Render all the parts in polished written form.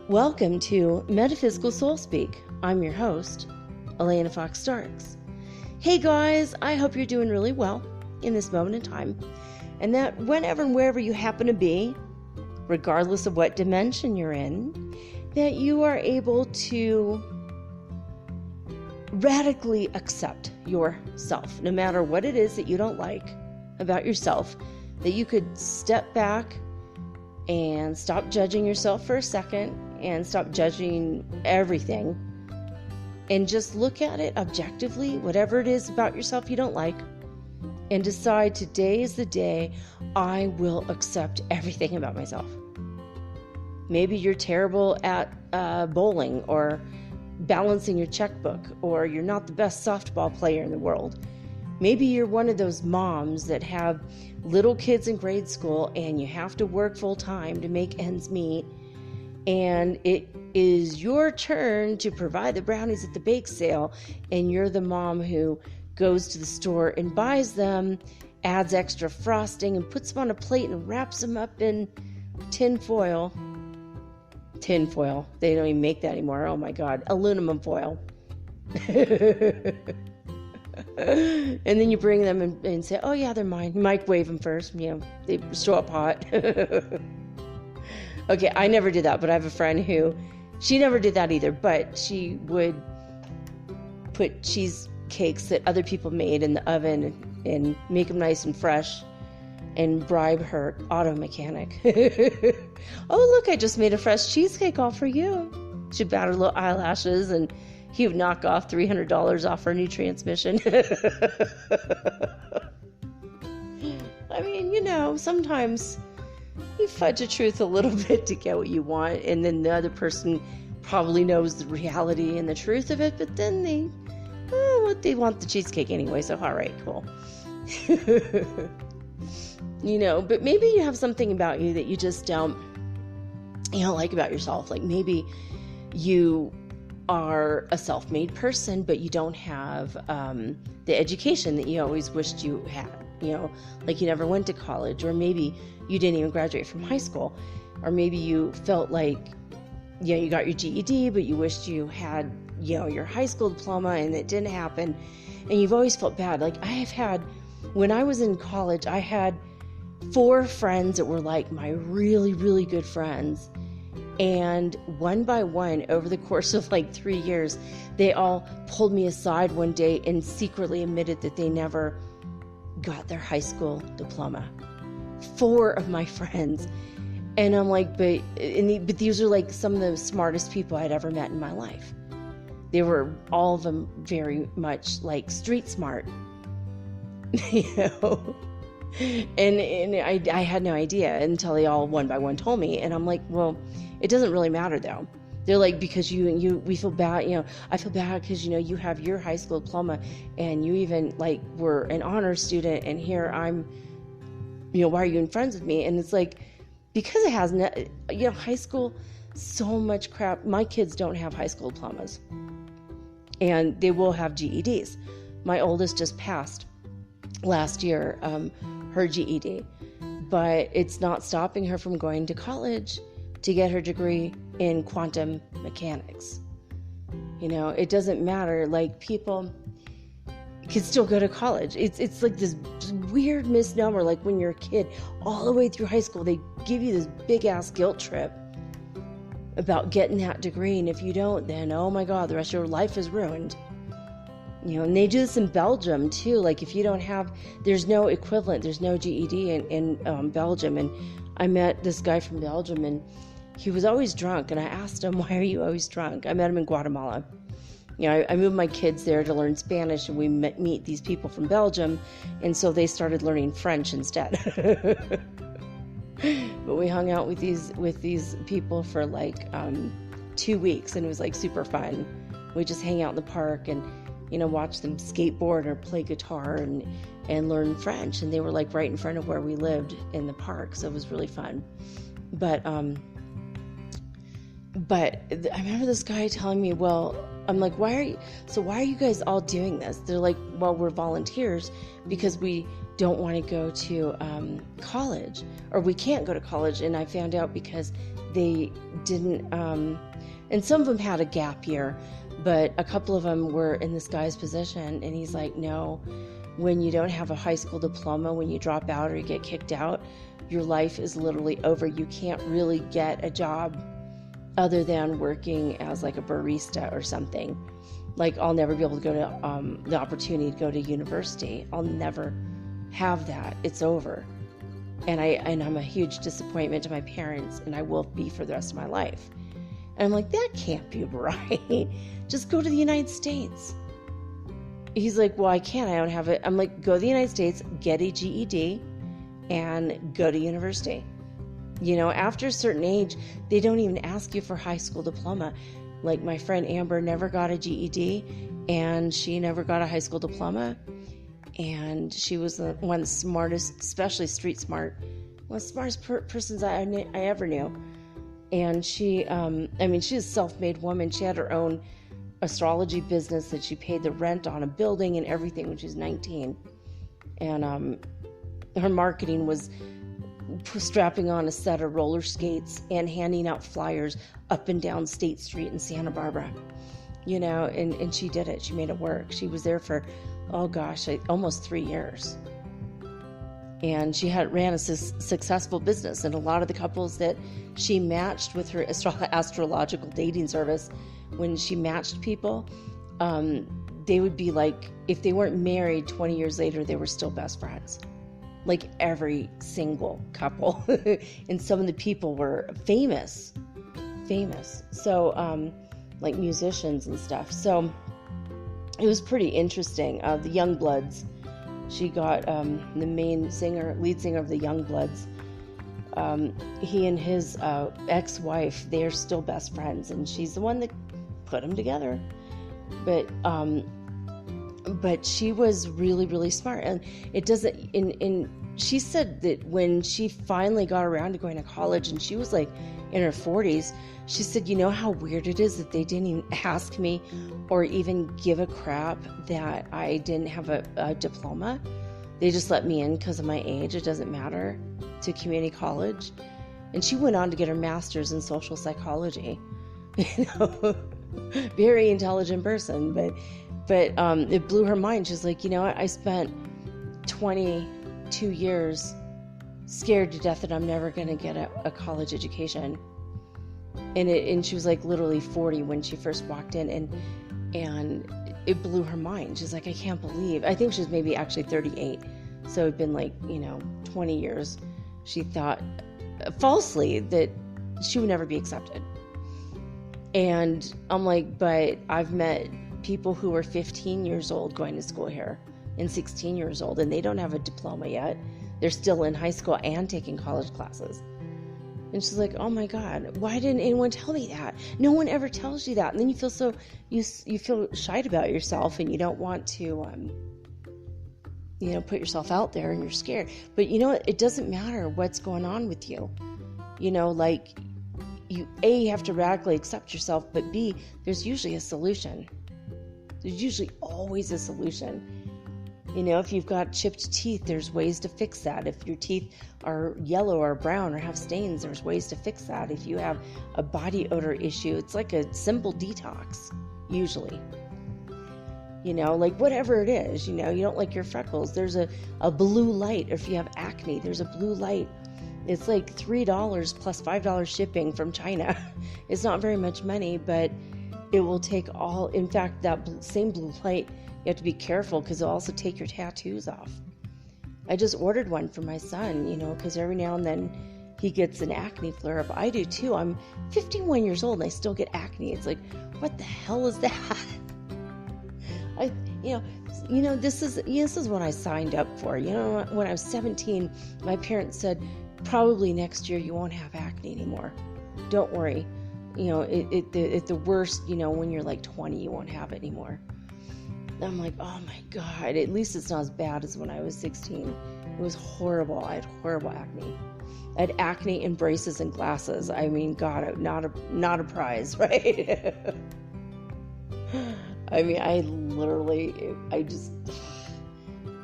Welcome to Metaphysical Soul Speak. I'm your host, Elena Fox Starks. Hey guys, I hope you're doing really well in this moment in time, and that whenever and wherever you happen to be, regardless of what dimension you're in, that you are able to radically accept yourself, no matter what it is that you don't like about yourself, that you could step back and stop judging yourself for a second and stop judging everything and just look at it objectively, whatever it is about yourself you don't like, and decide today is the day I will accept everything about myself. Maybe you're terrible at bowling or balancing your checkbook, or you're not the best softball player in the world. Maybe you're one of those moms that have little kids in grade school and you have to work full time to make ends meet, and it is your turn to provide the brownies at the bake sale, and you're the mom who goes to the store and buys them, adds extra frosting and puts them on a plate and wraps them up in tin foil. They don't even make that anymore. Oh my God. Aluminum foil. And then you bring them and say, oh yeah, they're mine. Microwave them first. They show up hot. Okay, I never did that, but I have a friend who, she never did that either, but she would put cheesecakes that other people made in the oven and make them nice and fresh and bribe her auto mechanic. Oh, look, I just made a fresh cheesecake all for you. She'd bat her little eyelashes and he would knock off $300 off her new transmission. I mean, sometimes you fudge the truth a little bit to get what you want, and then the other person probably knows the reality and the truth of it, but then they want the cheesecake anyway, so all right, cool. But maybe you have something about you that you just don't like about yourself. Like maybe you are a self-made person, but you don't have the education that you always wished you had. Like you never went to college, or maybe you didn't even graduate from high school, or maybe you felt like, you got your GED, but you wished you had, your high school diploma and it didn't happen. And you've always felt bad. Like when I was in college, I had 4 friends that were like my really, really good friends. And one by one, over the course of like 3 years, they all pulled me aside one day and secretly admitted that they never got their high school diploma. 4 of my friends. And I'm like, but these are like some of the smartest people I'd ever met in my life. They were all of them very much like street smart, And I had no idea until they all one by one told me. And I'm like, well, it doesn't really matter though. They're like, because we feel bad, I feel bad because, you have your high school diploma and you even like were an honor student, and here I'm, why are you even friends with me? And it's like, because it has, high school, so much crap. My kids don't have high school diplomas, and they will have GEDs. My oldest just passed last year, her GED, but it's not stopping her from going to college to get her degree in quantum mechanics. It doesn't matter. Like, people can still go to college. It's like this weird misnomer. Like when you're a kid, all the way through high school, they give you this big ass guilt trip about getting that degree, and if you don't, then oh my God, the rest of your life is ruined. And they do this in Belgium too. Like if you don't have, there's no equivalent, there's no GED in Belgium. And I met this guy from Belgium, and he was always drunk. And I asked him, why are you always drunk? I met him in Guatemala. I moved my kids there to learn Spanish, and we meet these people from Belgium, and so they started learning French instead. But we hung out with these people for like 2 weeks, and it was like super fun. We just hang out in the park and watch them skateboard or play guitar and learn French, and they were like right in front of where we lived in the park, so it was really fun. But I remember this guy telling me, well, I'm like, why are you guys all doing this? They're like, well, we're volunteers because we don't want to go to college, or we can't go to college. And I found out because they didn't, and some of them had a gap year, but a couple of them were in this guy's position, and he's like, no, when you don't have a high school diploma, when you drop out or you get kicked out, your life is literally over. You can't really get a job other than working as like a barista or something. Like, I'll never be able to go to the opportunity to go to university. I'll never have that. It's over. And I'm a huge disappointment to my parents, and I will be for the rest of my life. And I'm like, that can't be right. Just go to the United States. He's like, well, I can't. I don't have it. I'm like, go to the United States, get a GED, and go to university. After a certain age, they don't even ask you for high school diploma. Like, my friend Amber never got a GED, and she never got a high school diploma. And she was one of the smartest, especially street smart, one of the smartest persons I ever knew. And she, she's a self-made woman. She had her own astrology business that she paid the rent on a building and everything when she was 19. And her marketing was strapping on a set of roller skates and handing out flyers up and down State Street in Santa Barbara. And she did it. She made it work. She was there for, almost 3 years. And she ran a successful business. And a lot of the couples that she matched with her astrological dating service, when she matched people, they would be like, if they weren't married 20 years later, they were still best friends. Like, every single couple. And some of the people were famous. So, like musicians and stuff. So it was pretty interesting. The Youngbloods, she got the lead singer of the Youngbloods. He and his ex-wife, they're still best friends, and she's the one that put them together. But she was really, really smart, and it doesn't. She said that when she finally got around to going to college, and she was like in her 40s, she said, how weird it is that they didn't even ask me or even give a crap that I didn't have a diploma. They just let me in because of my age. It doesn't matter, to community college. And she went on to get her master's in social psychology. Very intelligent person, but it blew her mind. She's like, I spent 22 years scared to death that I'm never going to get a college education. And she was like literally 40 when she first walked in, and it blew her mind. She's like, I can't believe. I think she was maybe actually 38. So it'd been like, 20 years. She thought falsely that she would never be accepted. And I'm like, but I've met people who are 15 years old going to school here and 16 years old, and they don't have a diploma yet. They're still in high school and taking college classes. And she's like, oh my God, why didn't anyone tell me that? No one ever tells you that. And then you feel you feel shy about yourself, and you don't want to, put yourself out there, and you're scared. But it doesn't matter what's going on with you. Like, you, A, have to radically accept yourself, but B, there's usually a solution. There's usually always a solution. If you've got chipped teeth, there's ways to fix that. If your teeth are yellow or brown or have stains, there's ways to fix that. If you have a body odor issue, it's like a simple detox, usually. Like whatever it is, you don't like your freckles, there's a blue light. Or if you have acne, there's a blue light. It's like $3 plus $5 shipping from China. It's not very much money, but it will take all. In fact, that same blue light, you have to be careful because it'll also take your tattoos off. I just ordered one for my son, because every now and then he gets an acne flare-up. I do too. I'm 51 years old and I still get acne. It's like, what the hell is that? I, this is what I signed up for. When I was 17, my parents said, probably next year you won't have acne anymore. Don't worry. At the worst, when you're like 20, you won't have it anymore. And I'm like, oh my God, at least it's not as bad as when I was 16. It was horrible. I had horrible acne. I had acne in braces and glasses. I mean, God, not a prize, right? I mean, I just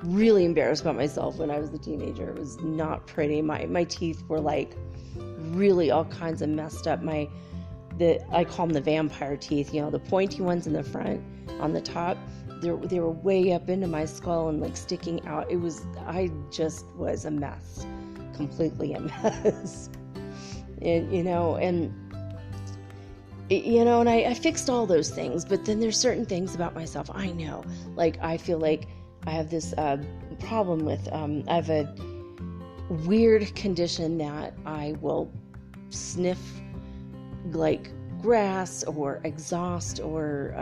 really embarrassed about myself when I was a teenager. It was not pretty. My teeth were like really all kinds of messed up. I call them the vampire teeth, the pointy ones in the front on the top. They were way up into my skull and like sticking out. I just was a mess, completely a mess. And I fixed all those things, but then there's certain things about myself I know. Like, I feel like I have this problem with, I have a weird condition that I will sniff like grass or exhaust, or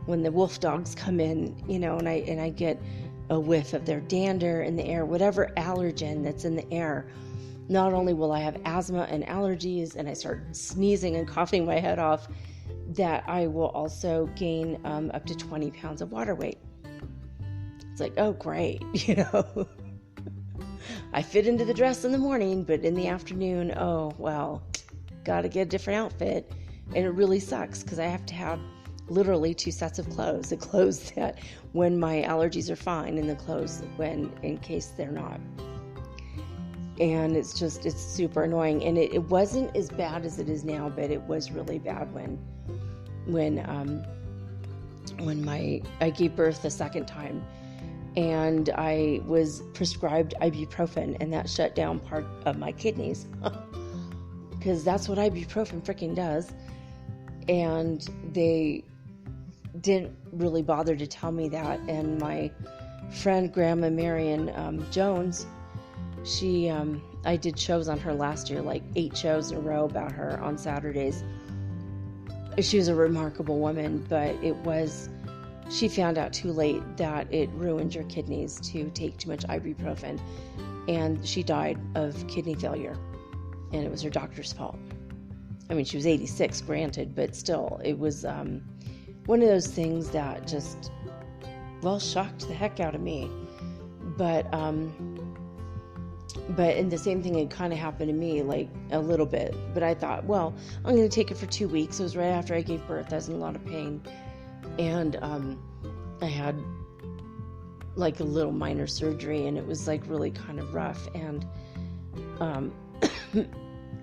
when the wolf dogs come in, and I get a whiff of their dander in the air, whatever allergen that's in the air. Not only will I have asthma and allergies and I start sneezing and coughing my head off, that I will also gain up to 20 pounds of water weight. It's like, oh, great. I fit into the dress in the morning, but in the afternoon, oh, well, got to get a different outfit. And it really sucks because I have to have literally 2 sets of clothes. The clothes that when my allergies are fine, and the clothes when in case they're not. And it's super annoying. And it wasn't as bad as it is now, but it was really bad when I gave birth the second time, and I was prescribed ibuprofen, and that shut down part of my kidneys, because that's what ibuprofen freaking does. And they didn't really bother to tell me that. And my friend Grandma Marion Jones, I did shows on her last year, like 8 shows in a row about her on Saturdays. She was a remarkable woman, but she found out too late that it ruined your kidneys to take too much ibuprofen, and she died of kidney failure, and it was her doctor's fault. I mean, she was 86, granted, but still, it was one of those things that just, shocked the heck out of me. And the same thing had kind of happened to me, like a little bit. But I thought, well, I'm going to take it for 2 weeks. It was right after I gave birth. I was in a lot of pain. And I had like a little minor surgery, and it was like really kind of rough. And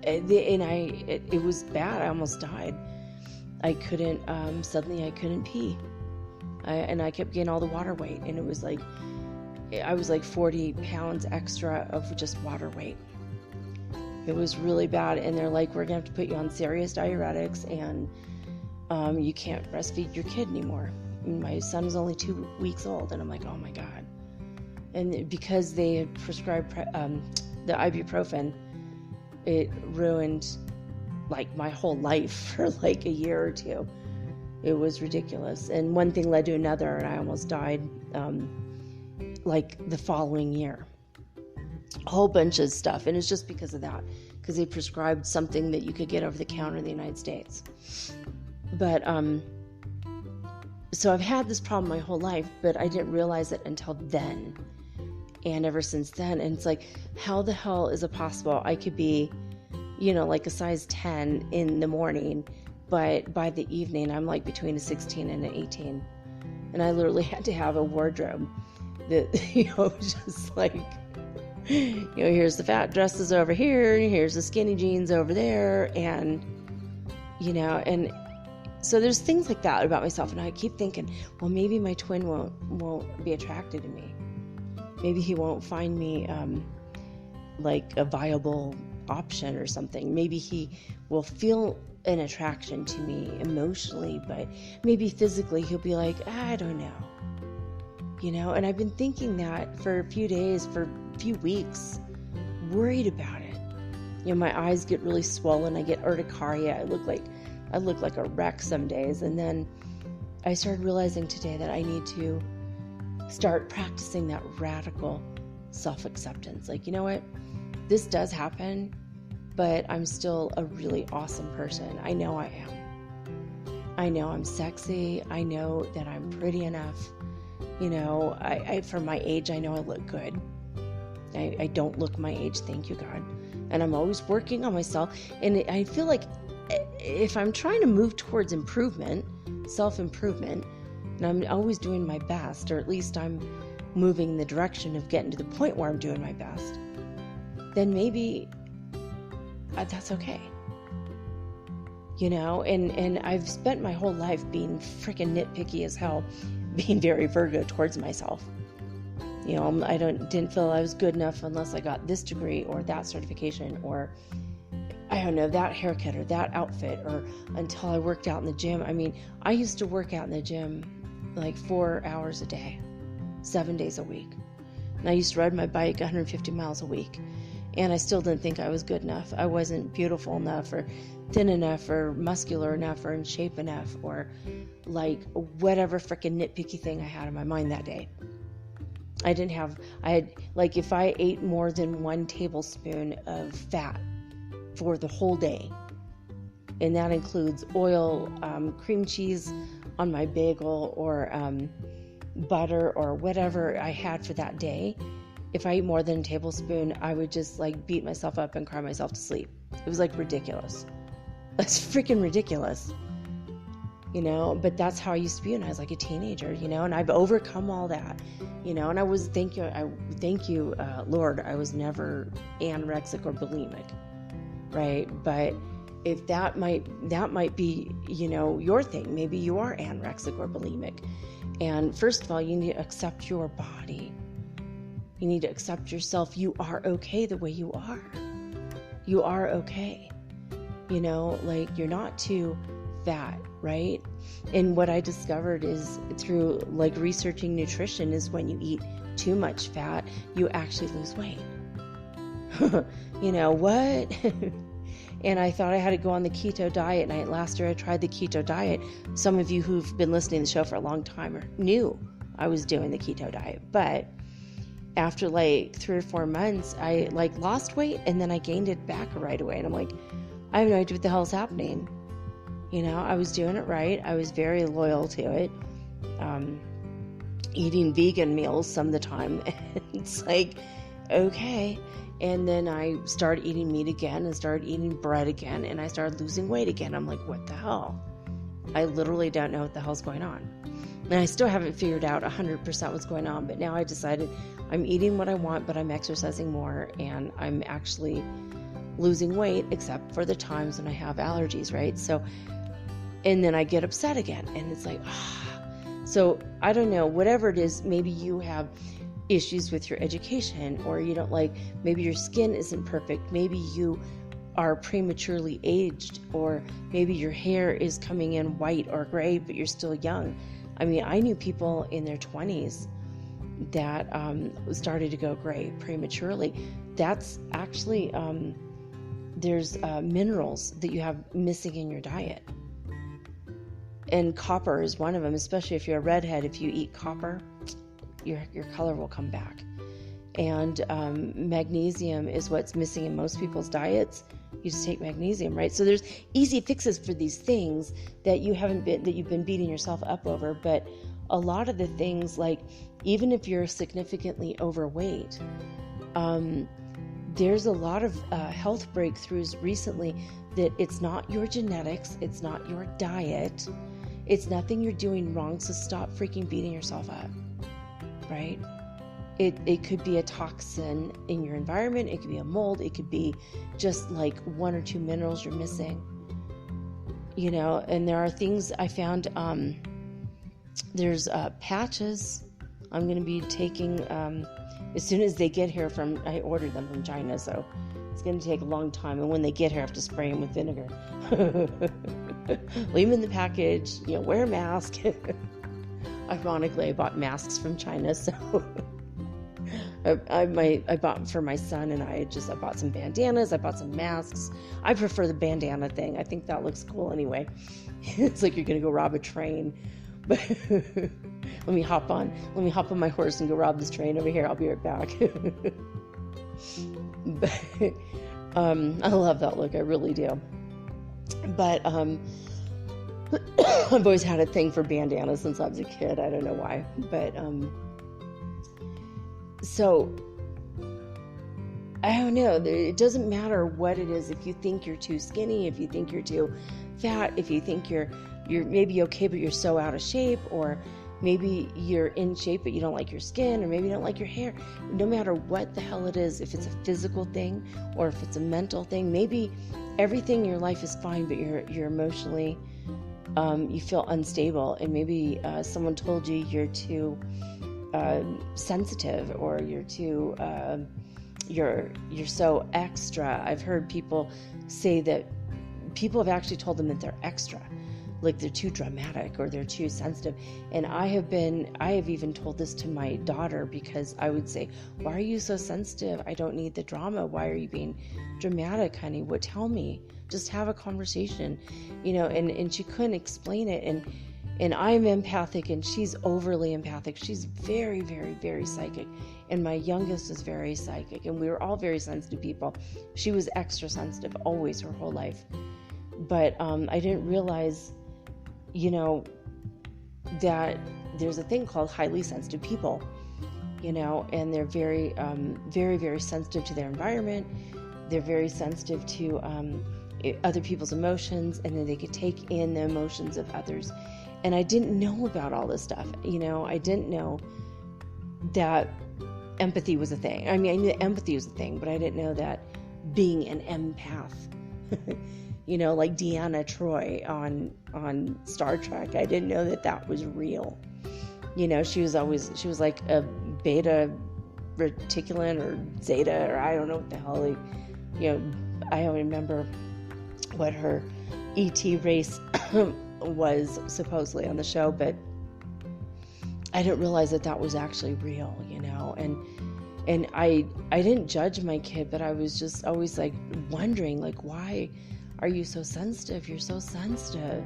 it was bad. I almost died. I couldn't, suddenly I couldn't pee. And I kept getting all the water weight. And it was like, I was like 40 pounds extra of just water weight. It was really bad. And they're like, we're going to have to put you on serious diuretics, and you can't breastfeed your kid anymore. And my son was only 2 weeks old. And I'm like, oh my God. And because they had prescribed the ibuprofen, it ruined like my whole life for like a year or 2. It was ridiculous. And one thing led to another, and I almost died like the following year. A whole bunch of stuff. And it's just because of that, because they prescribed something that you could get over the counter in the United States. But so I've had this problem my whole life, but I didn't realize it until then. And ever since then, and it's like, how the hell is it possible I could be, like a size 10 in the morning, but by the evening I'm like between a 16 and an 18. And I literally had to have a wardrobe that, just like, here's the fat dresses over here, and here's the skinny jeans over there, and, and so there's things like that about myself, and I keep thinking, well, maybe my twin won't be attracted to me. Maybe he won't find me like a viable option or something. Maybe he will feel an attraction to me emotionally, but maybe physically he'll be like, I don't know. And I've been thinking that for a few days, for a few weeks, worried about it. My eyes get really swollen. I get urticaria. I look like a wreck some days. And then I started realizing today that I need to start practicing that radical self-acceptance. Like, you know what? This does happen, but I'm still a really awesome person. I know I am. I know I'm sexy. I know that I'm pretty enough. You know, I for my age, I know I look good. I don't look my age, thank you, God. And I'm always working on myself. And I feel like if I'm trying to move towards improvement, self-improvement, and I'm always doing my best, or at least I'm moving in the direction of getting to the point where I'm doing my best, then maybe that's okay. You know, and I've spent my whole life being freaking nitpicky as hell, being very Virgo towards myself. You know, I didn't feel I was good enough unless I got this degree or that certification, or I don't know, that haircut or that outfit, or until I worked out in the gym. I mean, I used to work out in the gym like 4 hours a day, 7 days a week. And I used to ride my bike 150 miles a week. And I still didn't think I was good enough. I wasn't beautiful enough, or thin enough, or muscular enough, or in shape enough, or like whatever freaking nitpicky thing I had in my mind that day. I had, like, if I ate more than 1 tablespoon of fat for the whole day, and that includes oil, cream cheese on my bagel, or butter, or whatever I had for that day, if I ate more than a tablespoon, I would just like beat myself up and cry myself to sleep. It was like ridiculous. That's freaking ridiculous. You know, but that's how I used to be when I was like a teenager, you know, and I've overcome all that, you know, and I was, thank you, Lord, I was never anorexic or bulimic, right? But if that might be, you know, your thing, maybe you are anorexic or bulimic. And first of all, you need to accept your body. You need to accept yourself. You are okay the way you are. You are okay. You know, like, you're not too fat, right? And what I discovered is through like researching nutrition is when you eat too much fat, you actually lose weight. You know what? And I thought I had to go on the keto diet. And last year I tried the keto diet. Some of you who've been listening to the show for a long time knew I was doing the keto diet. But after like 3 or 4 months, I like lost weight and then I gained it back right away. And I'm like, I have no idea what the hell's happening. You know, I was doing it right. I was very loyal to it. Eating vegan meals some of the time. It's like, okay. And then I started eating meat again and started eating bread again. And I started losing weight again. I'm like, what the hell? I literally don't know what the hell's going on. And I still haven't figured out 100% what's going on. But now I decided I'm eating what I want, but I'm exercising more. And I'm actually losing weight, except for the times when I have allergies, right? So, and then I get upset again. And it's like, So I don't know, whatever it is, maybe you have issues with your education, or you don't like, maybe your skin isn't perfect. Maybe you are prematurely aged, or maybe your hair is coming in white or gray, but you're still young. I mean, I knew people in their 20s that started to go gray prematurely. That's actually, there's minerals that you have missing in your diet. And copper is one of them, especially if you're a redhead. If you eat copper, your color will come back. And magnesium is what's missing in most people's diets. You just take magnesium, right? So there's easy fixes for these things that you've been beating yourself up over. But a lot of the things, like even if you're significantly overweight, there's a lot of health breakthroughs recently that it's not your genetics, it's not your diet, it's nothing you're doing wrong. So stop freaking beating yourself up, right? It could be a toxin in your environment. It could be a mold. It could be just like 1 or 2 minerals you're missing, you know. And there are things I found. There's patches I'm going to be taking as soon as they get here I ordered them from China, so it's going to take a long time. And when they get here, I have to spray them with vinegar. Leave them in the package, you know, wear a mask. Ironically, I bought masks from China, so I bought for my son and I bought some bandanas, I bought some masks. I prefer the bandana thing. I think that looks cool anyway. It's like you're going to go rob a train. But let me hop on my horse and go rob this train over here. I'll be right back. But I love that look. I really do. But I've always had a thing for bandanas since I was a kid. I don't know why. But so I don't know. It doesn't matter what it is. If you think you're too skinny, if you think you're too fat, if you think you're maybe okay but you're so out of shape, or maybe you're in shape but you don't like your skin, or maybe you don't like your hair. No matter what the hell it is, if it's a physical thing or if it's a mental thing, maybe everything in your life is fine but you're emotionally you feel unstable, and maybe someone told you you're too sensitive, or you're too you're so extra. I've heard people say that people have actually told them that they're extra, like they're too dramatic or they're too sensitive. And I have even told this to my daughter, because I would say, why are you so sensitive? I don't need the drama. Why are you being dramatic, honey? What? Tell me. Just have a conversation, and she couldn't explain it. And I'm empathic and she's overly empathic. She's very, very, very psychic. And my youngest is very psychic, and we were all very sensitive people. She was extra sensitive always her whole life. But I didn't realize, that there's a thing called highly sensitive people, and they're very, very, very sensitive to their environment. They're very sensitive to other people's emotions, and then they could take in the emotions of others. And I didn't know about all this stuff. I didn't know that empathy was a thing. I mean, I knew that empathy was a thing, but I didn't know that being an empath, like Deanna Troi on Star Trek. I didn't know that was real. She was like a beta reticulant or zeta, or I don't know what the hell. I don't remember what her ET race was supposedly on the show, but I didn't realize that was actually real, and I didn't judge my kid, but I was just always like wondering, like, why are you so sensitive? You're so sensitive,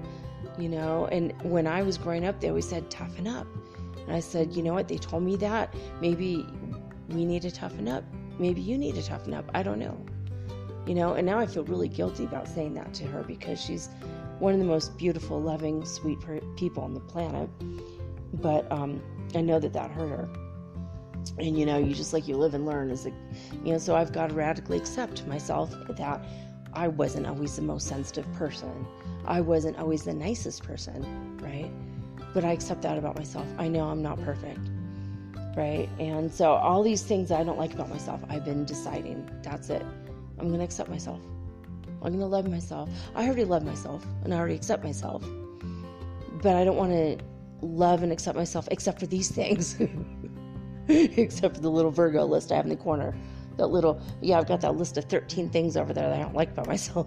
and when I was growing up, they always said, toughen up. And I said, you know what? They told me that. Maybe we need to toughen up. Maybe you need to toughen up. I don't know. And now I feel really guilty about saying that to her, because she's one of the most beautiful, loving, sweet people on the planet. But I know that hurt her. And, you just you live and learn. So I've got to radically accept myself that I wasn't always the most sensitive person. I wasn't always the nicest person, right? But I accept that about myself. I know I'm not perfect, right? And so all these things I don't like about myself, I've been deciding, that's it. I'm going to accept myself. I'm going to love myself. I already love myself, and I already accept myself. But I don't want to love and accept myself except for these things. Except for the little Virgo list I have in the corner. I've got that list of 13 things over there that I don't like about myself.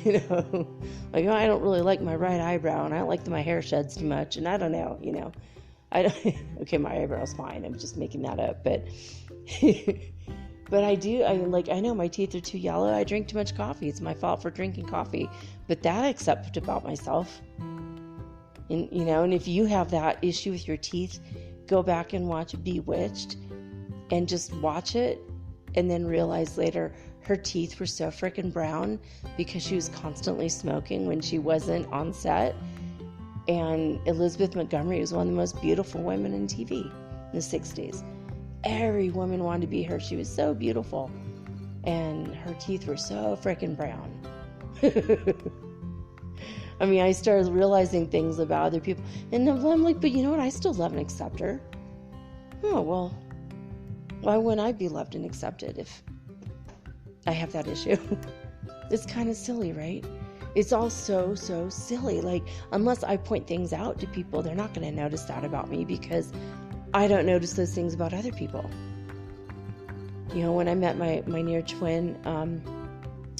I don't really like my right eyebrow, and I don't like that my hair sheds too much, and I don't know, okay, my eyebrow's fine. I'm just making that up, but but I know my teeth are too yellow. I drink too much coffee. It's my fault for drinking coffee. But that I accept about myself. And, and if you have that issue with your teeth, go back and watch Bewitched and just watch it, and then realize later her teeth were so freaking brown because she was constantly smoking when she wasn't on set. And Elizabeth Montgomery was one of the most beautiful women in TV in the 60s. Every woman wanted to be her. She was so beautiful. And her teeth were so freaking brown. I mean, I started realizing things about other people. And I'm like, but you know what? I still love and accept her. Oh, well, why wouldn't I be loved and accepted if I have that issue? It's kind of silly, right? It's all so silly. Unless I point things out to people, they're not going to notice that about me, because I don't notice those things about other people. When I met my near twin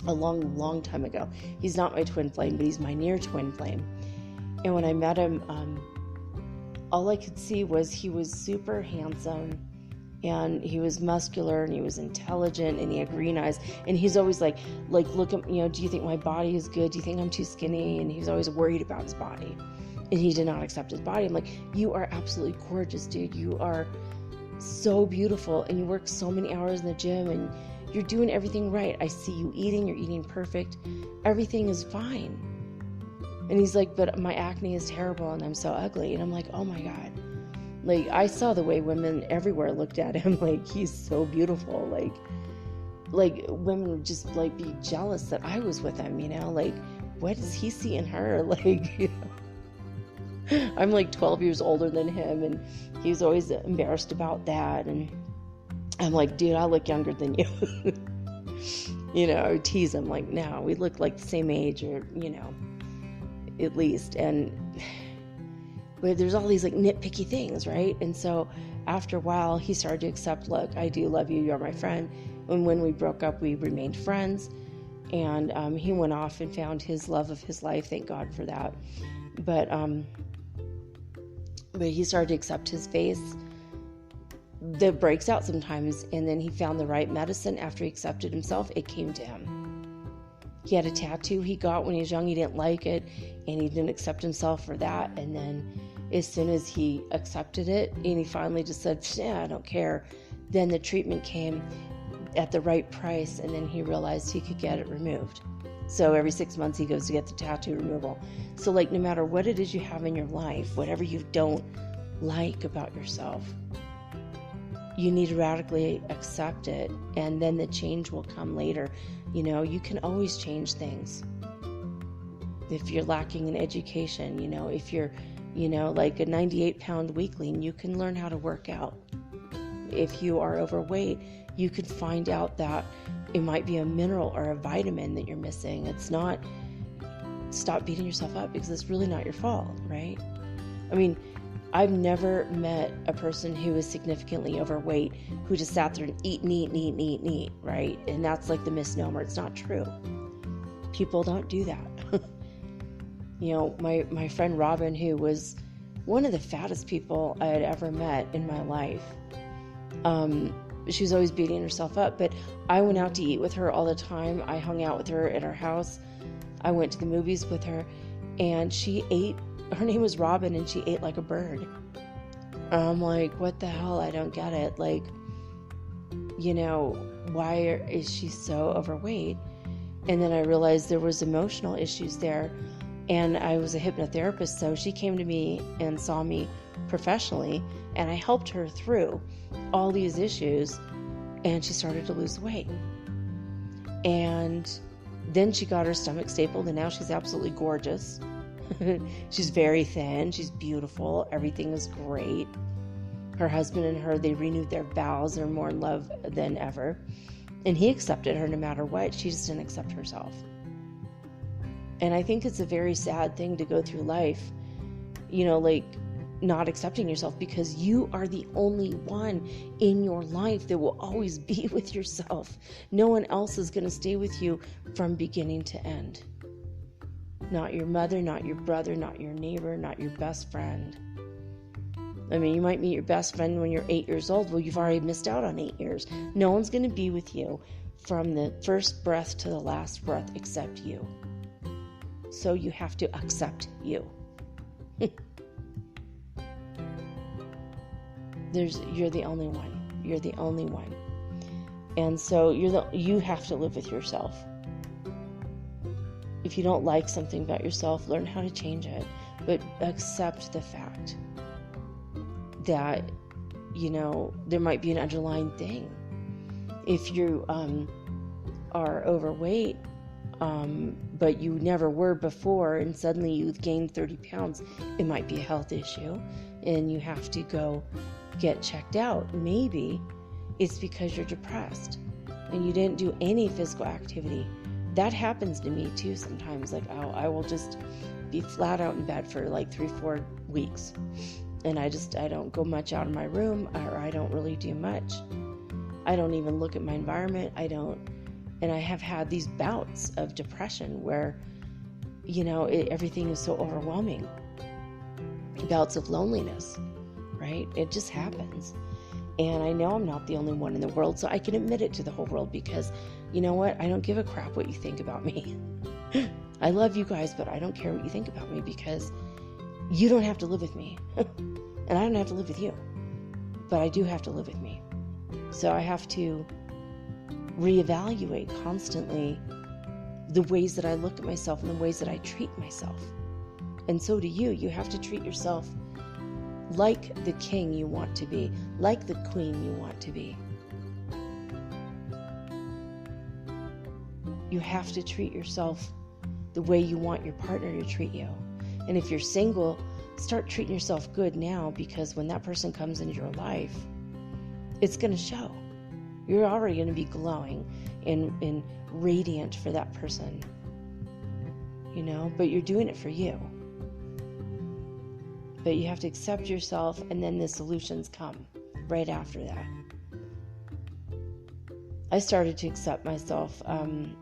a long time ago, he's not my twin flame, but he's my near twin flame. And when I met him, all I could see was he was super handsome, and he was muscular, and he was intelligent, and he had green eyes, and he's always like, look at, do you think my body is good? Do you think I'm too skinny? And he's always worried about his body. And he did not accept his body. I'm like, you are absolutely gorgeous, dude. You are so beautiful, and you work so many hours in the gym, and you're doing everything right. I see you eating, you're eating perfect. Everything is fine. And he's like, but my acne is terrible and I'm so ugly. And I'm like, oh my God. Like, I saw the way women everywhere looked at him, like, he's so beautiful. Like women would just like be jealous that I was with him, you know, like, what does he see in her? Like, you know, I'm like 12 years older than him, and he's always embarrassed about that. And I'm like, dude, I look younger than you. You know, I would tease him like, no, we look like the same age, or, you know, at least. But there's all these like nitpicky things, right? And so after a while, he started to accept, look, I do love you, you're my friend. And when we broke up, we remained friends. And he went off and found his love of his life. Thank God for that. But he started to accept his face that breaks out sometimes. And then he found the right medicine. After he accepted himself, it came to him. He had a tattoo he got when he was young. He didn't like it, and he didn't accept himself for that. And then as soon as he accepted it, and he finally just said, yeah, I don't care, then the treatment came at the right price, and then he realized he could get it removed. So every 6 months he goes to get the tattoo removal. So like, no matter what it is you have in your life, whatever you don't like about yourself, you need to radically accept it, and then the change will come later. You know, you can always change things. If you're lacking in education, you know, if you're, you know, like a 98-pound weakling, you can learn how to work out. If you are overweight, you could find out that it might be a mineral or a vitamin that you're missing. It's not, stop beating yourself up, because it's really not your fault, right? I mean, I've never met a person who is significantly overweight who just sat there and eat, right? And that's like the misnomer. It's not true. People don't do that. You know, my friend Robin, who was one of the fattest people I had ever met in my life, she was always beating herself up, but I went out to eat with her all the time. I hung out with her at her house. I went to the movies with her, and she ate. Her name was Robin, and she ate like a bird. I'm like, what the hell? I don't get it. Like, you know, why is she so overweight? And then I realized there was emotional issues there, and I was a hypnotherapist, so she came to me and saw me professionally, and I helped her through all these issues, and she started to lose weight. And then she got her stomach stapled, and now she's absolutely gorgeous. She's very thin. She's beautiful. Everything is great. Her husband and her, they renewed their vows. They're more in love than ever. And he accepted her no matter what. She just didn't accept herself. And I think it's a very sad thing to go through life, you know, like not accepting yourself, because you are the only one in your life that will always be with yourself. No one else is going to stay with you from beginning to end. Not your mother, not your brother, not your neighbor, not your best friend. I mean, you might meet your best friend when you're 8 years old. Well, you've already missed out on 8 years. No one's going to be with you from the first breath to the last breath except you. So you have to accept you. You're the only one. You're the only one. And so you have to live with yourself. If you don't like something about yourself, learn how to change it, but accept the fact that, you know, there might be an underlying thing. If you are overweight, but you never were before, and suddenly you've gained 30 pounds, it might be a health issue, and you have to go get checked out. Maybe it's because you're depressed and you didn't do any physical activity. That happens to me too sometimes. Like I will just be flat out in bed for like 3-4 weeks, and I don't go much out of my room, or I don't really do much. I don't even look at my environment. And I have had these bouts of depression where, you know, everything is so overwhelming. Bouts of loneliness, right? It just happens. And I know I'm not the only one in the world, so I can admit it to the whole world, because you know what? I don't give a crap what you think about me. I love you guys, but I don't care what you think about me, because you don't have to live with me. And I don't have to live with you. But I do have to live with me. So I have to reevaluate constantly the ways that I look at myself and the ways that I treat myself. And so do you. You have to treat yourself like the king you want to be, like the queen you want to be. You have to treat yourself the way you want your partner to treat you. And if you're single, start treating yourself good now, because when that person comes into your life, it's going to show. You're already going to be glowing and radiant for that person, but you're doing it for you. But you have to accept yourself, and then the solutions come right after that. I started to accept myself, and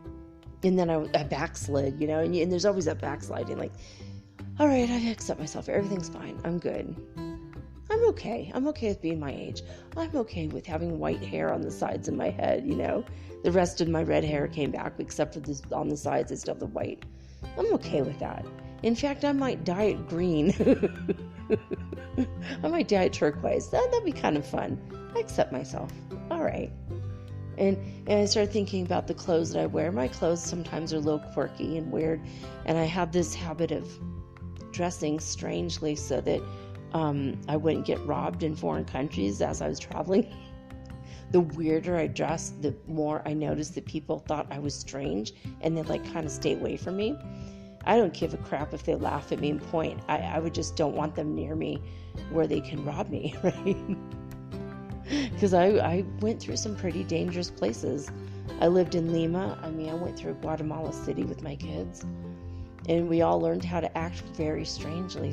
then I backslid, and there's always that backsliding, like, all right, I accept myself. Everything's fine. I'm good. I'm okay. I'm okay with being my age. I'm okay with having white hair on the sides of my head, The rest of my red hair came back, except for this on the sides, it's still the white. I'm okay with that. In fact, I might dye it green. I might dye it turquoise. That'd be kind of fun. I accept myself. All right. And I started thinking about the clothes that I wear. My clothes sometimes are a little quirky and weird. And I have this habit of dressing strangely so that I wouldn't get robbed in foreign countries as I was traveling. The weirder I dressed, the more I noticed that people thought I was strange and they'd kind of stay away from me. I don't give a crap if they laugh at me and point. I would just don't want them near me where they can rob me, right? Because I went through some pretty dangerous places. I lived in Lima. I went through Guatemala City with my kids. And we all learned how to act very strangely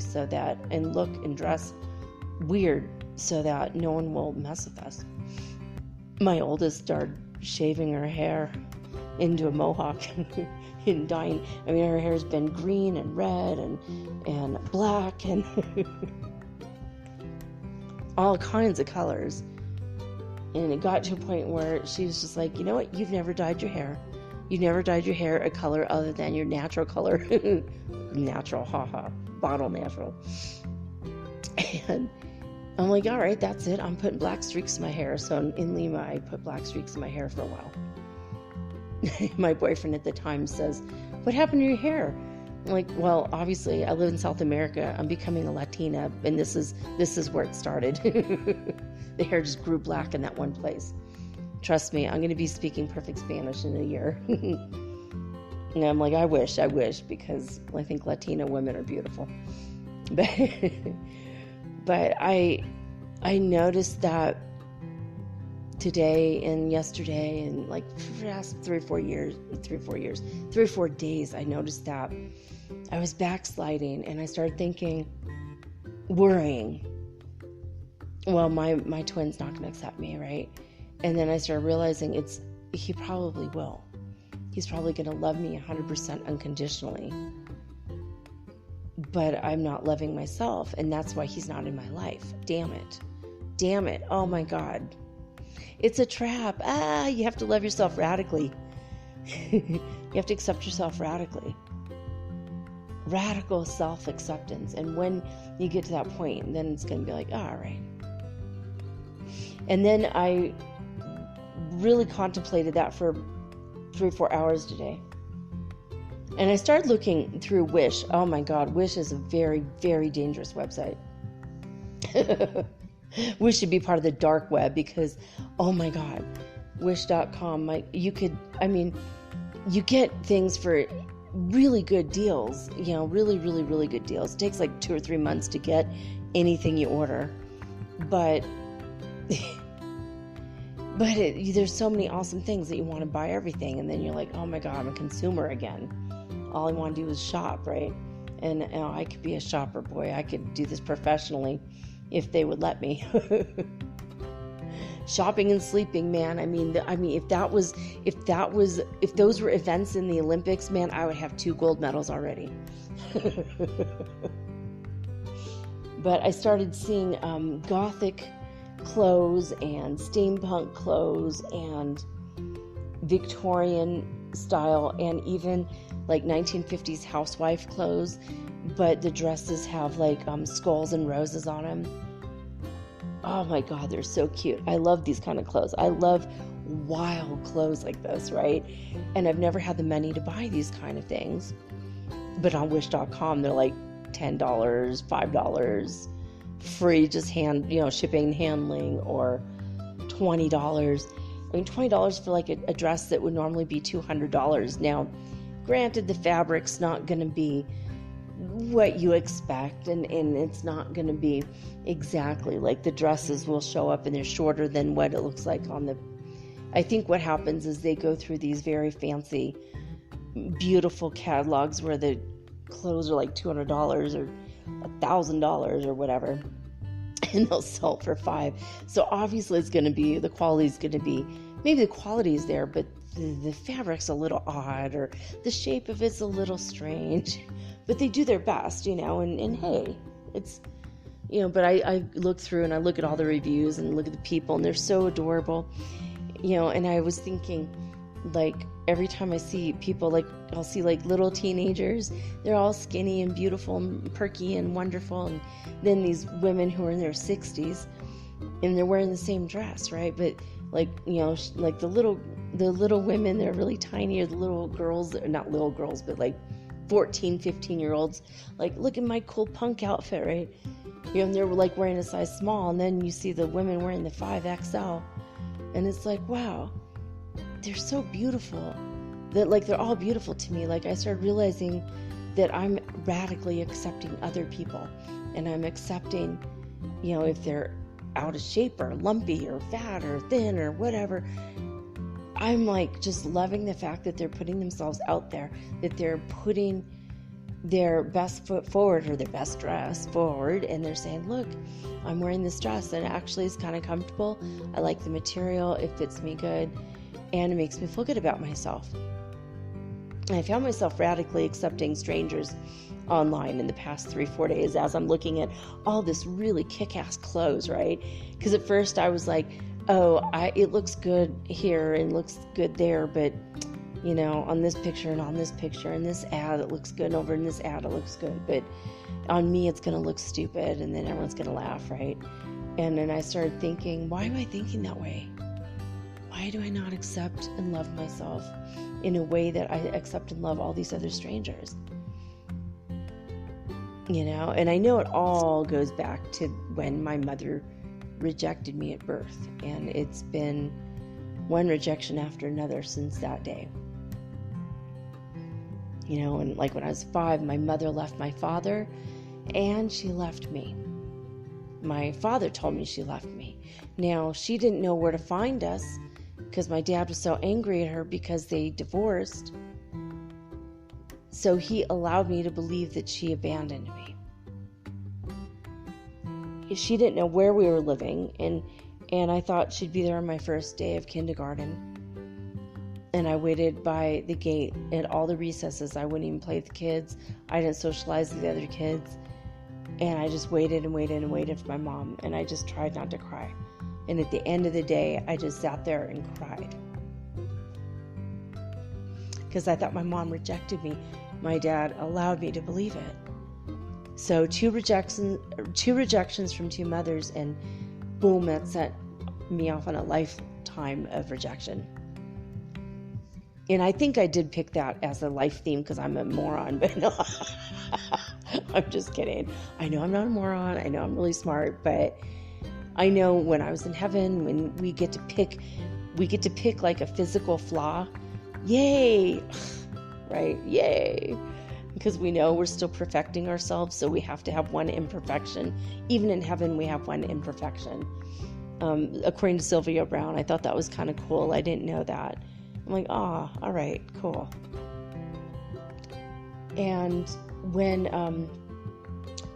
and look and dress weird so that no one will mess with us. My oldest started shaving her hair into a mohawk and dyeing. Her hair's been green and red and black and all kinds of colors. And it got to a point where she was just like, you know what? You've never dyed your hair. You've never dyed your hair a color other than your natural color. Natural, haha. Bottle natural. And I'm like, all right, that's it. I'm putting black streaks in my hair. So in Lima, I put black streaks in my hair for a while. My boyfriend at the time says, what happened to your hair? I'm like, well, obviously, I live in South America. I'm becoming a Latina, and this is where it started. The hair just grew black in that one place. Trust me, I'm going to be speaking perfect Spanish in a year. And I'm like, I wish, because I think Latina women are beautiful. But I noticed that today and yesterday and for the last 3 or 4 days, I noticed that I was backsliding, and I started thinking, worrying, well, my twin's not going to accept me, right? And then I started realizing he probably will. He's probably going to love me 100% unconditionally. But I'm not loving myself, and that's why he's not in my life. Damn it. Oh my God. It's a trap. You have to love yourself radically. You have to accept yourself radically. Radical self-acceptance. And when you get to that point, then it's going to be like, oh, all right. And then I really contemplated that for 3 or 4 hours today. And I started looking through Wish. Oh my God, Wish is a very, very dangerous website. Wish should be part of the dark web because, oh my God, Wish.com, you get things for really good deals, really, really, really good deals. It takes 2 or 3 months to get anything you order. But there's so many awesome things that you want to buy everything, and then you're like, oh my God, I'm a consumer again. All I want to do is shop, right? And I could be a shopper, boy. I could do this professionally if they would let me. Shopping and sleeping, man. If those were events in the Olympics, man, I would have 2 gold medals already. But I started seeing Gothic clothes and steampunk clothes and Victorian style and even 1950s housewife clothes but the dresses have like skulls and roses on them. Oh my God, they're so cute. I love these kind of clothes. I love wild clothes like this, right? And I've never had the money to buy these kind of things. But on Wish.com, they're like $10, $5, free, just shipping and handling, or $20. I mean, $20 for like a dress that would normally be $200. Now, granted, the fabric's not going to be what you expect, and it's not going to be exactly like the dresses will show up and they're shorter than what it looks like on the... I think what happens is they go through these very fancy, beautiful catalogs where the clothes are like $200 or $1,000 or whatever, and they'll sell it for $5. So obviously it's going to be, the quality's going to be, maybe the quality is there, but the fabric's a little odd, or the shape of it's a little strange, but they do their best, and hey, it's, but I look through and I look at all the reviews and look at the people, and they're so adorable, and I was thinking, like, every time I see people, like, I'll see like little teenagers, they're all skinny and beautiful and perky and wonderful, and then these women who are in their 60s and they're wearing the same dress, right? But like, like the little women, they're really tiny, or the little girls, not little girls, but like 14, 15-year-olds, like, look at my cool punk outfit, right? And they're like wearing a size small, and then you see the women wearing the 5XL, and it's like, wow, they're so beautiful. That, like, they're all beautiful to me. Like, I started realizing that I'm radically accepting other people, and I'm accepting, if they're out of shape or lumpy or fat or thin or whatever. I'm like just loving the fact that they're putting themselves out there, that they're putting their best foot forward, or their best dress forward, and they're saying, look, I'm wearing this dress and it actually is kind of comfortable. I like the material, it fits me good, and it makes me feel good about myself. And I found myself radically accepting strangers online in the past 3-4 days as I'm looking at all this really kick-ass clothes, right? Because at first I was like, it looks good here and looks good there, but on this picture and on this picture and this ad it looks good, and over in this ad it looks good, but on me it's going to look stupid, and then everyone's going to laugh, right? And then I started thinking, why am I thinking that way? Why do I not accept and love myself in a way that I accept and love all these other strangers? And I know it all goes back to when my mother rejected me at birth, and it's been one rejection after another since that day. And like when I was 5, my mother left my father, and she left me. My father told me she left me. Now, she didn't know where to find us, because my dad was so angry at her because they divorced. So he allowed me to believe that she abandoned me. She didn't know where we were living, and I thought she'd be there on my first day of kindergarten. And I waited by the gate at all the recesses. I wouldn't even play with the kids. I didn't socialize with the other kids. And I just waited and waited and waited for my mom, and I just tried not to cry. And at the end of the day, I just sat there and cried. Because I thought my mom rejected me. My dad allowed me to believe it. So two rejections from 2 mothers, and boom, that set me off on a lifetime of rejection. And I think I did pick that as a life theme because I'm a moron, but no, I'm just kidding. I know I'm not a moron. I know I'm really smart, but I know when I was in heaven, when we get to pick like a physical flaw. Yay! Right? Yay! Because we know we're still perfecting ourselves, so we have to have one imperfection. Even in heaven, we have one imperfection. According to Sylvia Brown, I thought that was kind of cool. I didn't know that. I'm like, all right, cool. And when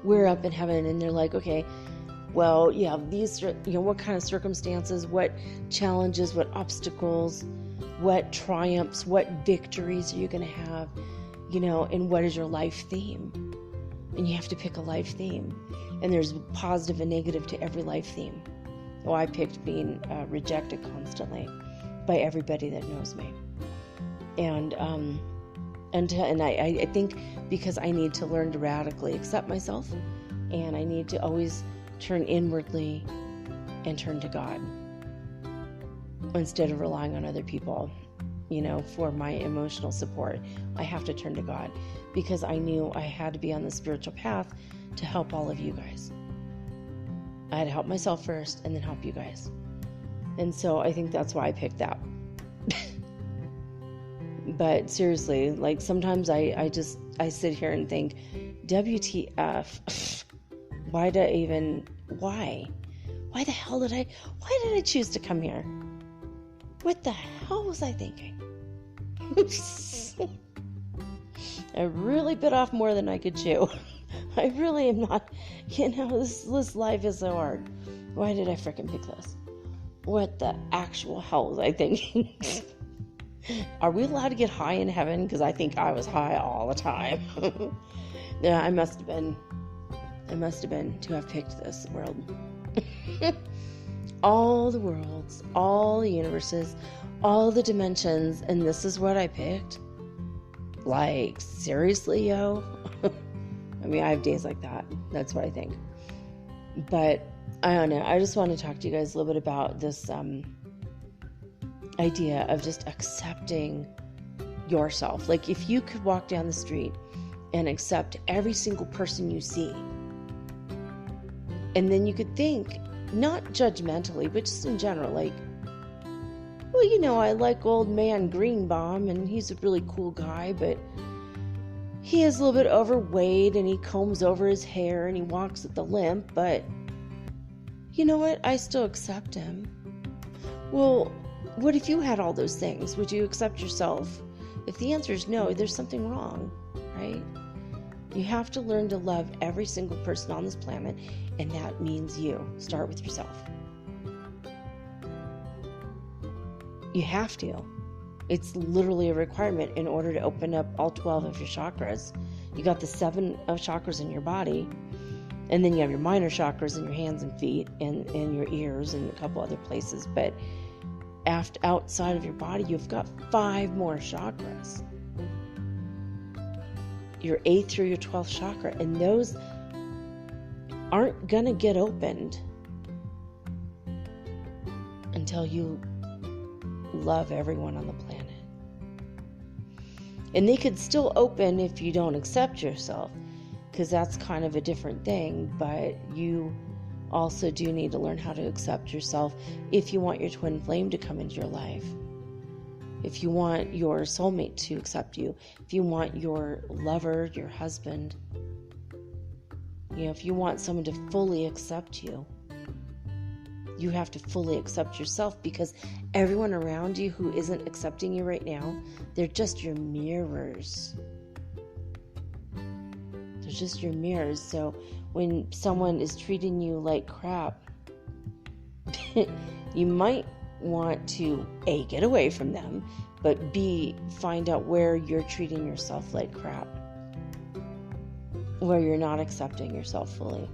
we're up in heaven, and they're like, okay, well, you have these, what kind of circumstances, what challenges, what obstacles, what triumphs, what victories are you going to have, and what is your life theme? And you have to pick a life theme. And there's positive and negative to every life theme. Well, I picked being rejected constantly by everybody that knows me. And I think because I need to learn to radically accept myself, and I need to always turn inwardly and turn to God instead of relying on other people, for my emotional support. I have to turn to God because I knew I had to be on the spiritual path to help all of you guys. I had to help myself first and then help you guys. And so I think that's why I picked that. But seriously, like sometimes I sit here and think, WTF, why the hell did I choose to come here? What the hell was I thinking? I really bit off more than I could chew. I really am not, this life is so hard. Why did I frickin' pick this? What the actual hell was I thinking? Are we allowed to get high in heaven? Because I think I was high all the time. Yeah, I must have been to have picked this world. All the worlds, all the universes, all the dimensions, and this is what I picked? Like, seriously, yo? I mean, I have days like that. That's what I think. But, I don't know. I just want to talk to you guys a little bit about this idea of just accepting yourself. Like, if you could walk down the street and accept every single person you see, and then you could think, not judgmentally, but just in general, like, well, I like old man Greenbaum, and he's a really cool guy, but he is a little bit overweight, and he combs over his hair, and he walks with a limp, but you know what? I still accept him. Well, what if you had all those things? Would you accept yourself? If the answer is no, there's something wrong, right? You have to learn to love every single person on this planet, and that means you. Start with yourself. You have to. It's literally a requirement in order to open up all 12 of your chakras. You got the 7 of chakras in your body, and then you have your minor chakras in your hands and feet and your ears and a couple other places. But outside of your body, you've got 5 more chakras. Your 8th through your 12th chakra, and those aren't gonna get opened until you love everyone on the planet. And they could still open if you don't accept yourself, because that's kind of a different thing, but you also do need to learn how to accept yourself if you want your twin flame to come into your life. If you want your soulmate to accept you, if you want your lover, your husband, if you want someone to fully accept you, you have to fully accept yourself, because everyone around you who isn't accepting you right now, they're just your mirrors. They're just your mirrors. So when someone is treating you like crap, you might want to A, get away from them, but B, find out where you're treating yourself like crap, where you're not accepting yourself fully.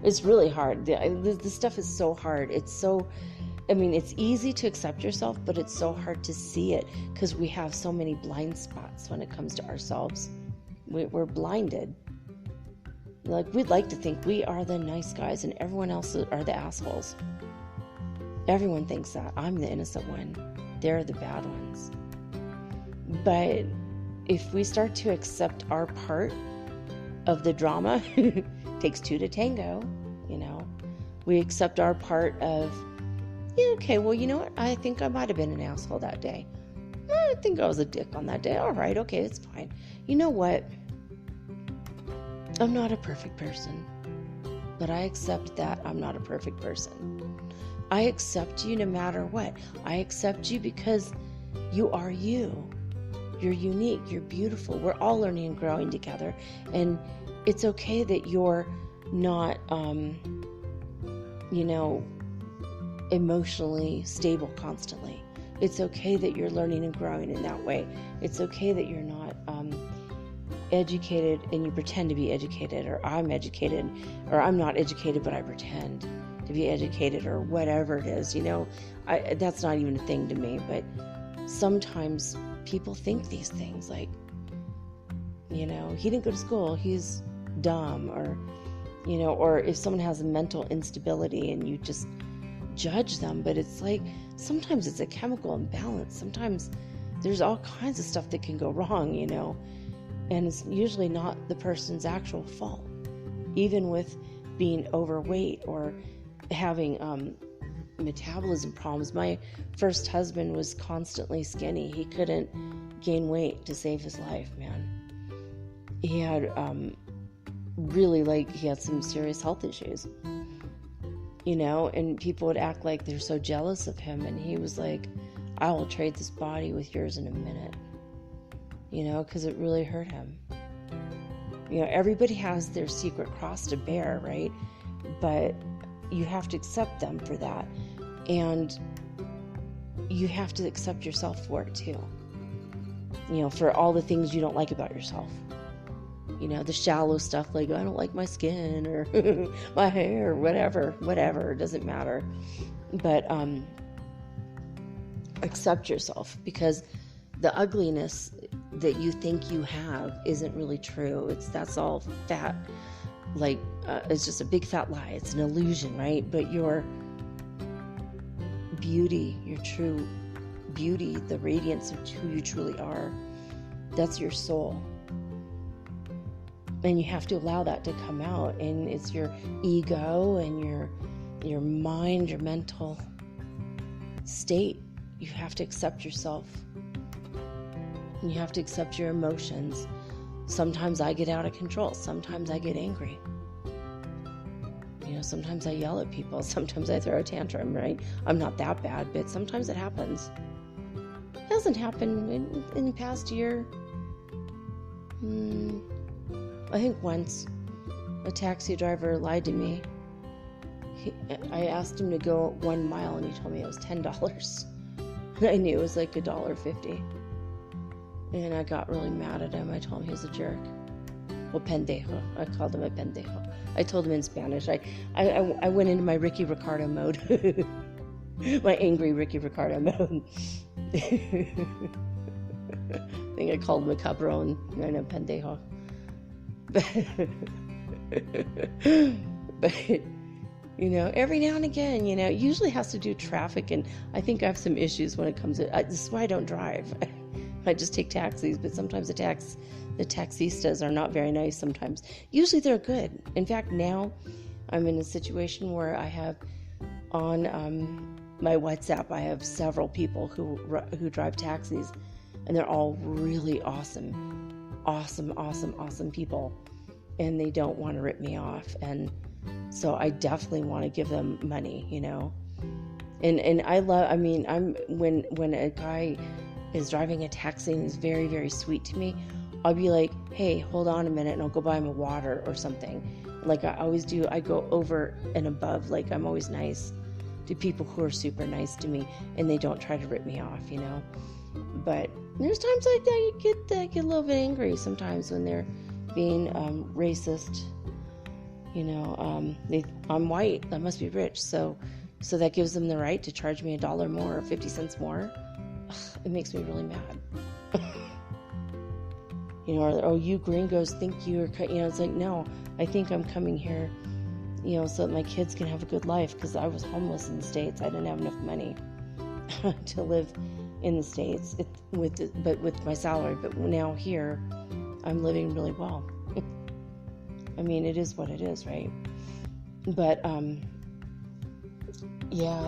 It's really hard. This stuff is so hard. It's easy to accept yourself, but it's so hard to see it because we have so many blind spots when it comes to ourselves. We're blinded. Like, we'd like to think we are the nice guys and everyone else are the assholes. Everyone thinks that. I'm the innocent one. They're the bad ones. But if we start to accept our part of the drama, takes 2 to tango, we accept our part of, okay, well, you know what? I think I might have been an asshole that day. I think I was a dick on that day. All right, okay, it's fine. You know what? I'm not a perfect person, but I accept that I'm not a perfect person. I accept you no matter what. I accept you because you are you. You're unique. You're beautiful. We're all learning and growing together. And it's okay that you're not, emotionally stable constantly. It's okay that you're learning and growing in that way. It's okay that you're not educated and you pretend to be educated, or I'm educated, or I'm not educated but I pretend to be educated, or whatever it is. That's not even a thing to me, but sometimes people think these things like, he didn't go to school, he's dumb, or, or if someone has a mental instability and you just judge them. But it's like, sometimes it's a chemical imbalance. Sometimes there's all kinds of stuff that can go wrong, and it's usually not the person's actual fault. Even with being overweight or having metabolism problems. My first husband was constantly skinny. He couldn't gain weight to save his life, man. He had he had some serious health issues, and people would act like they're so jealous of him, and he was like, I will trade this body with yours in a minute, because it really hurt him. Everybody has their secret cross to bear, right? But you have to accept them for that, and you have to accept yourself for it too, for all the things you don't like about yourself. The shallow stuff like, I don't like my skin or my hair, whatever, it doesn't matter. But accept yourself, because the ugliness that you think you have isn't really true. That's all fat, it's just a big fat lie. It's an illusion, right? But your beauty, your true beauty, the radiance of who you truly are, that's your soul. And you have to allow that to come out. And it's your ego and your mind, your mental state. You have to accept yourself. And you have to accept your emotions. Sometimes I get out of control. Sometimes I get angry. Sometimes I yell at people. Sometimes I throw a tantrum, right? I'm not that bad, but sometimes it happens. It hasn't happened in the past year. I think once a taxi driver lied to me. I asked him to go 1 mile and he told me it was $10. And I knew it was like $1.50. And I got really mad at him. I told him he was a jerk. Well, pendejo. I called him a pendejo. I told him in Spanish. I went into my Ricky Ricardo mode. My angry Ricky Ricardo mode. I think I called him a cabron and a pendejo. But every now and again, it usually has to do with traffic, and I think I have some issues when it comes to, this is why I don't drive. I just take taxis, but sometimes the taxistas are not very nice sometimes. Usually they're good. In fact, now I'm in a situation where I have on my WhatsApp, I have several people who drive taxis, and they're all really awesome people, and they don't want to rip me off. And so I definitely want to give them money, and I love, when a guy is driving a taxi and is very, very sweet to me, I'll be like, hey, hold on a minute, and I'll go buy him a water or something. Like I always do. I go over and above. Like, I'm always nice to people who are super nice to me, and they don't try to rip me off, But there's times like that you get a little bit angry sometimes when they're being racist. I'm white, I must be rich, so that gives them the right to charge me $1 more or 50 cents more. It makes me really mad. Or you gringos think you're, it's like, no, I think I'm coming here, so that my kids can have a good life, because I was homeless in the States. I didn't have enough money to live in the States with my salary. But now here, I'm living really well. It is what it is, right? But,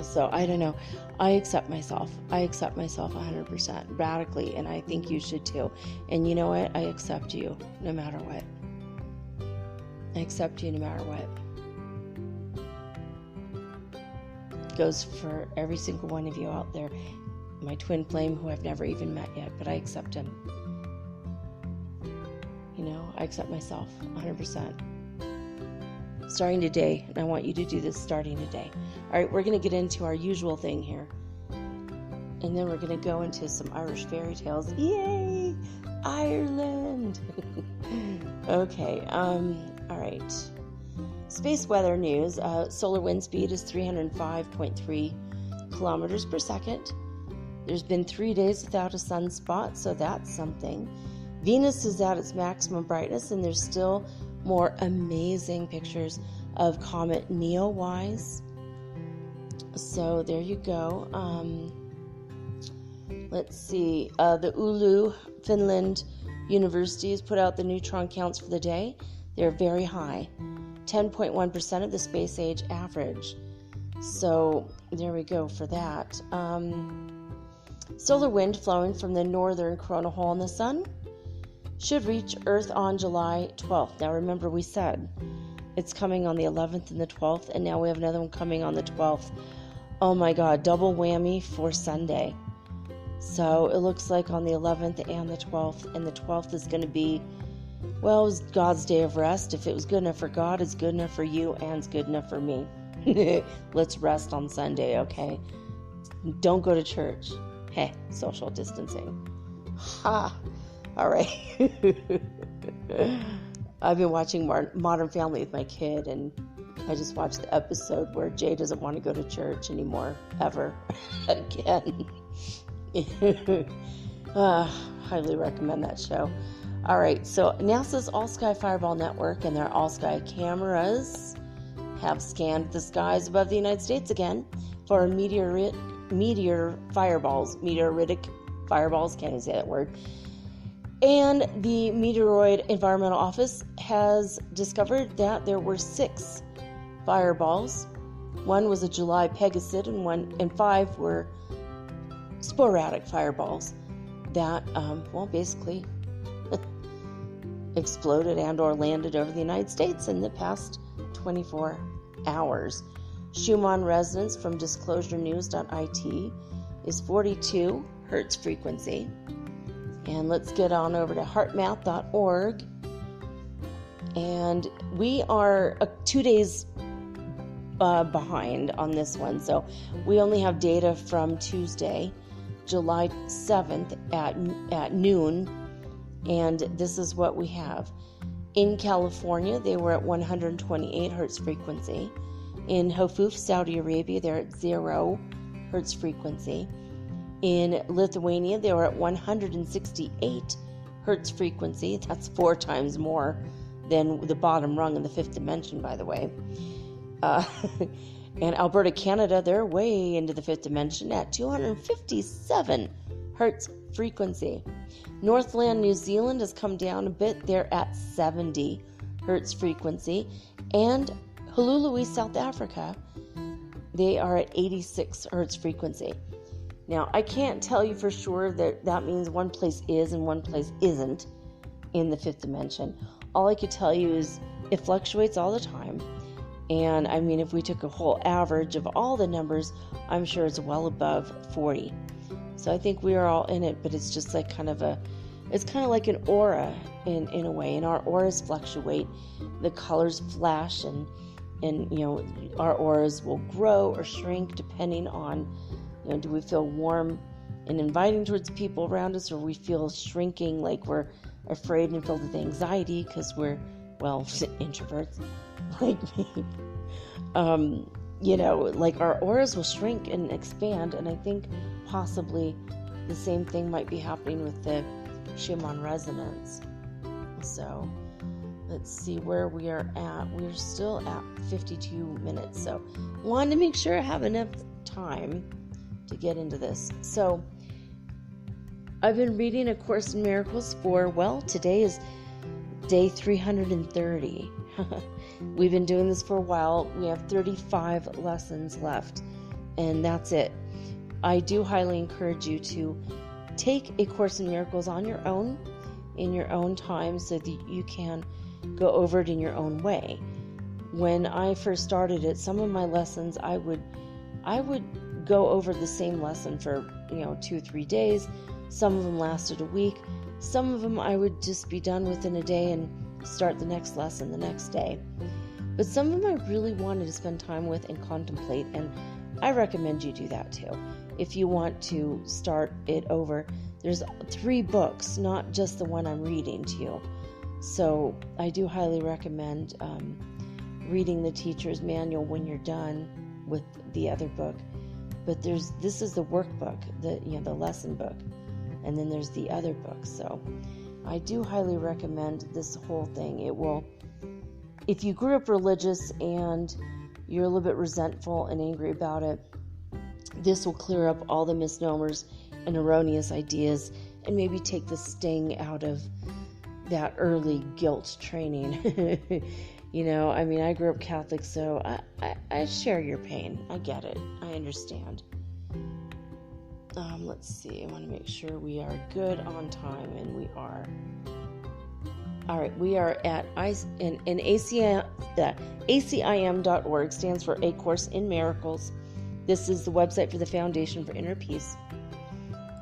so I don't know. I accept myself 100% radically, and I think you should too. And you know what? I accept you no matter what. I accept you no matter what. It goes for every single one of you out there. My twin flame, who I've never even met yet, but I accept him. I accept myself 100%. Starting today, and I want you to do this starting today. All right, we're going to get into our usual thing here. And then we're going to go into some Irish fairy tales. Yay! Ireland! Okay, all right. Space weather news. Solar wind speed is 305.3 kilometers per second. There's been 3 days without a sunspot, so that's something. Venus is at its maximum brightness, and there's still more amazing pictures of Comet Neowise. So there you go. Let's see. The Oulu, Finland University has put out the neutron counts for the day. They're very high, 10.1% of the space age average. So there we go for that. Solar wind flowing from the northern corona hole in the sun should reach Earth on July 12th. Now remember, we said it's coming on the 11th and the 12th, and now we have another one coming on the 12th. Oh my God, double whammy for Sunday. So it looks like on the 11th and the 12th, and the 12th is going to be, well, it was God's day of rest. If it was good enough for God, it's good enough for you, and it's good enough for me. Let's rest on Sunday, okay? Don't go to church. Hey, social distancing. Ha! All right. I've been watching Modern Family with my kid, and I just watched the episode where Jay doesn't want to go to church anymore, ever, again. Highly recommend that show. All right, so NASA's All-Sky Fireball Network and their all-sky cameras have scanned the skies above the United States again for meteoritic fireballs, can't even say that word. And the Meteoroid Environmental Office has discovered that there were 6 fireballs. One was a July Pegasus, and 5 were sporadic fireballs that, basically exploded and or landed over the United States in the past 24 hours. Schumann Resonance from disclosurenews.it is 42 hertz frequency. And let's get on over to heartmath.org. And we are 2 days behind on this one. So we only have data from Tuesday, July 7th at noon. And this is what we have. In California, they were at 128 hertz frequency. In Hofuf, Saudi Arabia, they're at 0 hertz frequency. In Lithuania, they were at 168 hertz frequency. That's 4 times more than the bottom rung in the 5th dimension, by the way. And Alberta, Canada, they're way into the 5th dimension at 257 hertz frequency. Northland, New Zealand has come down a bit. They're at 70 hertz frequency. And Hululu, South Africa, they are at 86 hertz frequency. Now, I can't tell you for sure that means one place is and one place isn't in the 5th dimension. All I could tell you is it fluctuates all the time. And I mean, if we took a whole average of all the numbers, I'm sure it's well above 40. So I think we are all in it, but it's just like it's kind of like an aura in a way. And our auras fluctuate. The colors flash, and our auras will grow or shrink depending on, do we feel warm and inviting towards people around us, or we feel shrinking, like we're afraid and filled with anxiety because we're, introverts like me. Like our auras will shrink and expand, and I think possibly the same thing might be happening with the Schumann Resonance. So let's see where we are at. We're still at 52 minutes, so wanted to make sure I have enough time to get into this. So I've been reading A Course in Miracles today is day 330. We've been doing this for a while. We have 35 lessons left, and that's it. I do highly encourage you to take A Course in Miracles on your own, in your own time, so that you can go over it in your own way. When I first started it, some of my lessons I would go over the same lesson for 2 or 3 days. Some of them lasted a week. Some of them I would just be done within a day and start the next lesson the next day. But some of them I really wanted to spend time with and contemplate, and I recommend you do that too. If you want to start it over, there's 3 books, not just the one I'm reading to you. So I do highly recommend reading the teacher's manual when you're done with the other book. But this is the workbook, the lesson book, and then there's the other book. So I do highly recommend this whole thing. It will, if you grew up religious and you're a little bit resentful and angry about it, this will clear up all the misnomers and erroneous ideas and maybe take the sting out of that early guilt training. I grew up Catholic, so I share your pain. I get it. I understand. Let's see. I want to make sure we are good on time, and we are. All right, we are at ACIM.org, stands for A Course in Miracles. This is the website for the Foundation for Inner Peace.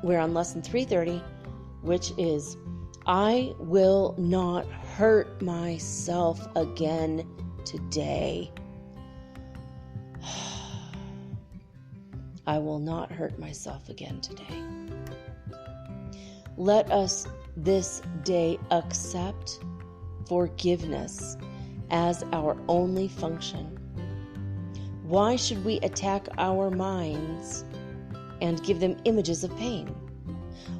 We're on lesson 330, which is, I will not hurt myself again today. I will not hurt myself again today. Let us this day accept forgiveness as our only function. Why should we attack our minds and give them images of pain?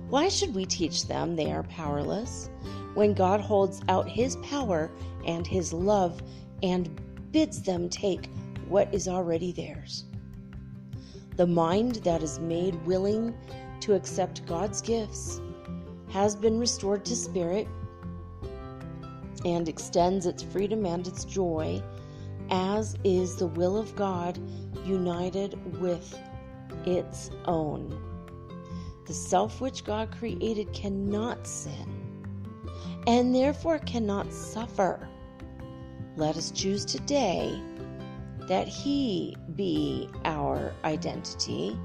Why should we teach them they are powerless when God holds out His power and His love and bids them take what is already theirs? The mind that is made willing to accept God's gifts has been restored to spirit and extends its freedom and its joy, as is the will of God united with its own. The self which God created cannot sin and therefore cannot suffer. Let us choose today that He be our identity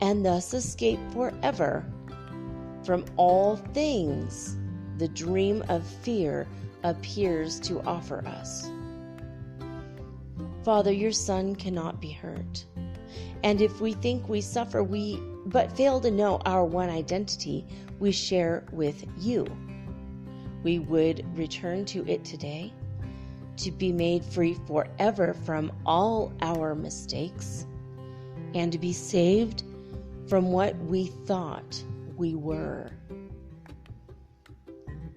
and thus escape forever from all things the dream of fear appears to offer us. Father, your Son cannot be hurt. And if we think we suffer, but fail to know our one identity we share with you, we would return to it today to be made free forever from all our mistakes and to be saved from what we thought we were.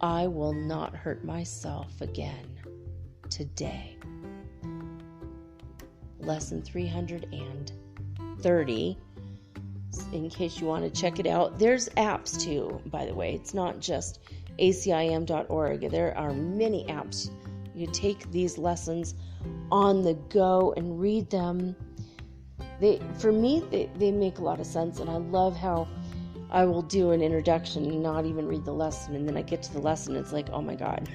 I will not hurt myself again today. Lesson 330. In case you want to check it out, there's apps too, by the way. It's not just acim.org. There are many apps. You take these lessons on the go and read them. For me, they make a lot of sense, and I love how I will do an introduction and not even read the lesson, and then I get to the lesson, and it's like, oh my God,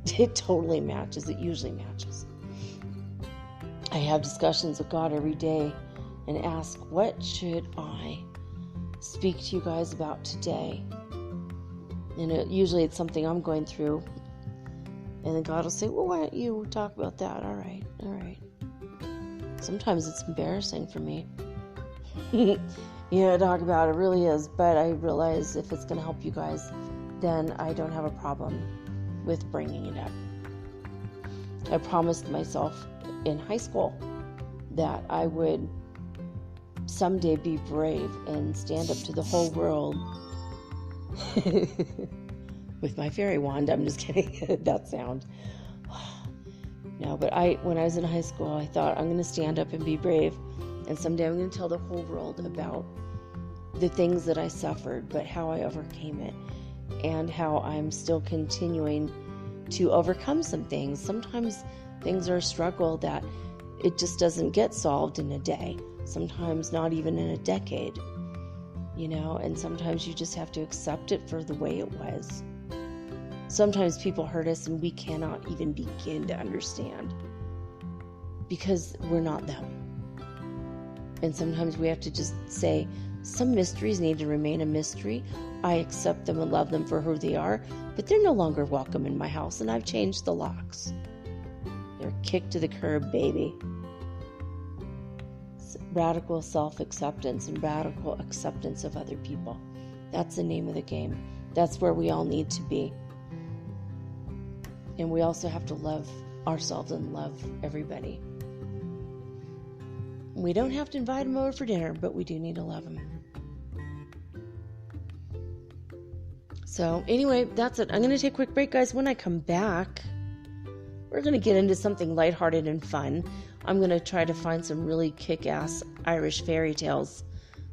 it totally matches. It usually matches. I have discussions with God every day and ask, what should I speak to you guys about today? And usually it's something I'm going through. And then God will say, well, why don't you talk about that? All right. Sometimes it's embarrassing for me. Talk about it really is. But I realize if it's going to help you guys, then I don't have a problem with bringing it up. I promised myself in high school that I would someday be brave and stand up to the whole world with my fairy wand. I'm just kidding. That sound. No, but when I was in high school, I thought I'm going to stand up and be brave, and someday I'm going to tell the whole world about the things that I suffered, but how I overcame it, and how I'm still continuing to overcome some things. Sometimes things are a struggle that it just doesn't get solved in a day. Sometimes not even in a decade, and sometimes you just have to accept it for the way it was. Sometimes people hurt us and we cannot even begin to understand because we're not them. And sometimes we have to just say, some mysteries need to remain a mystery. I accept them and love them for who they are, but they're no longer welcome in my house, and I've changed the locks. They're kicked to the curb, baby. Radical self-acceptance and radical acceptance of other people. That's the name of the game. That's where we all need to be. And we also have to love ourselves and love everybody. We don't have to invite them over for dinner, but we do need to love them. So anyway, that's it. I'm going to take a quick break, guys. When I come back, we're going to get into something lighthearted and fun. I'm going to try to find some really kick-ass Irish fairy tales,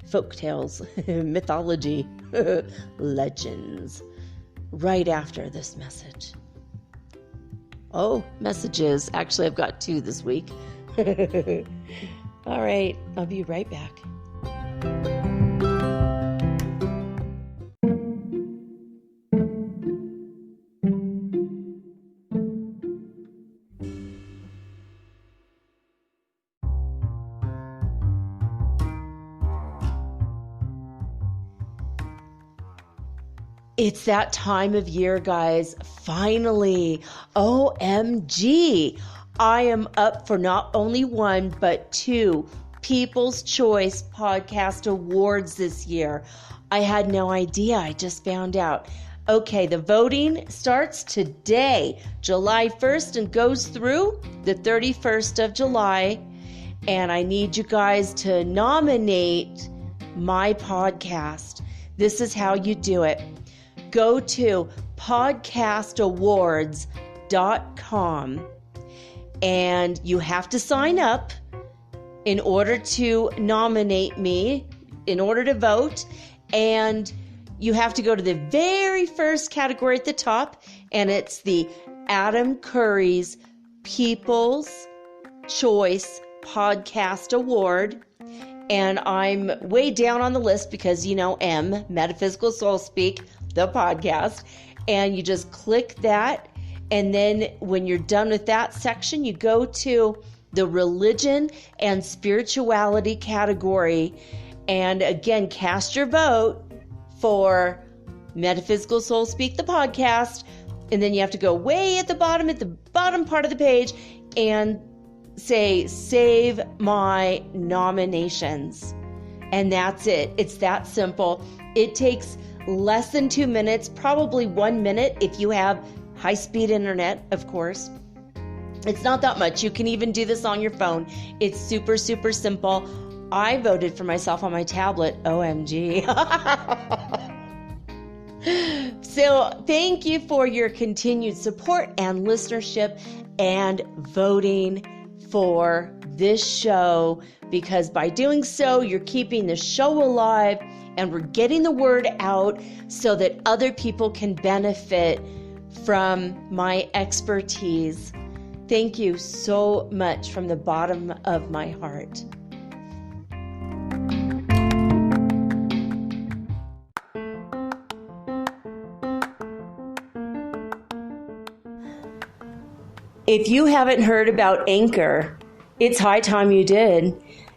folk tales, mythology, legends, right after this message. Oh, messages. Actually, I've got 2 this week. All right, I'll be right back. It's that time of year, guys. Finally, OMG. I am up for not only 1, but 2 People's Choice Podcast Awards this year. I had no idea. I just found out. Okay, the voting starts today, July 1st, and goes through the 31st of July. And I need you guys to nominate my podcast. This is how you do it. Go to podcastawards.com and you have to sign up in order to nominate me, in order to vote. And you have to go to the very first category at the top, and it's the Adam Curry's People's Choice Podcast Award. And I'm way down on the list because, M, Metaphysical Soul Speak, the podcast. And you just click that. And then when you're done with that section, you go to the religion and spirituality category. And again, cast your vote for Metaphysical Soul Speak, the podcast. And then you have to go way at the bottom part of the page, and say, save my nominations. And that's it. It's that simple. It takes less than 2 minutes, probably 1 minute if you have high-speed internet, of course. It's not that much. You can even do this on your phone. It's super, super simple. I voted for myself on my tablet. OMG. So thank you for your continued support and listenership and voting for this show, because by doing so, you're keeping the show alive and we're getting the word out so that other people can benefit from my expertise. Thank you so much from the bottom of my heart. If you haven't heard about Anchor, it's high time you did.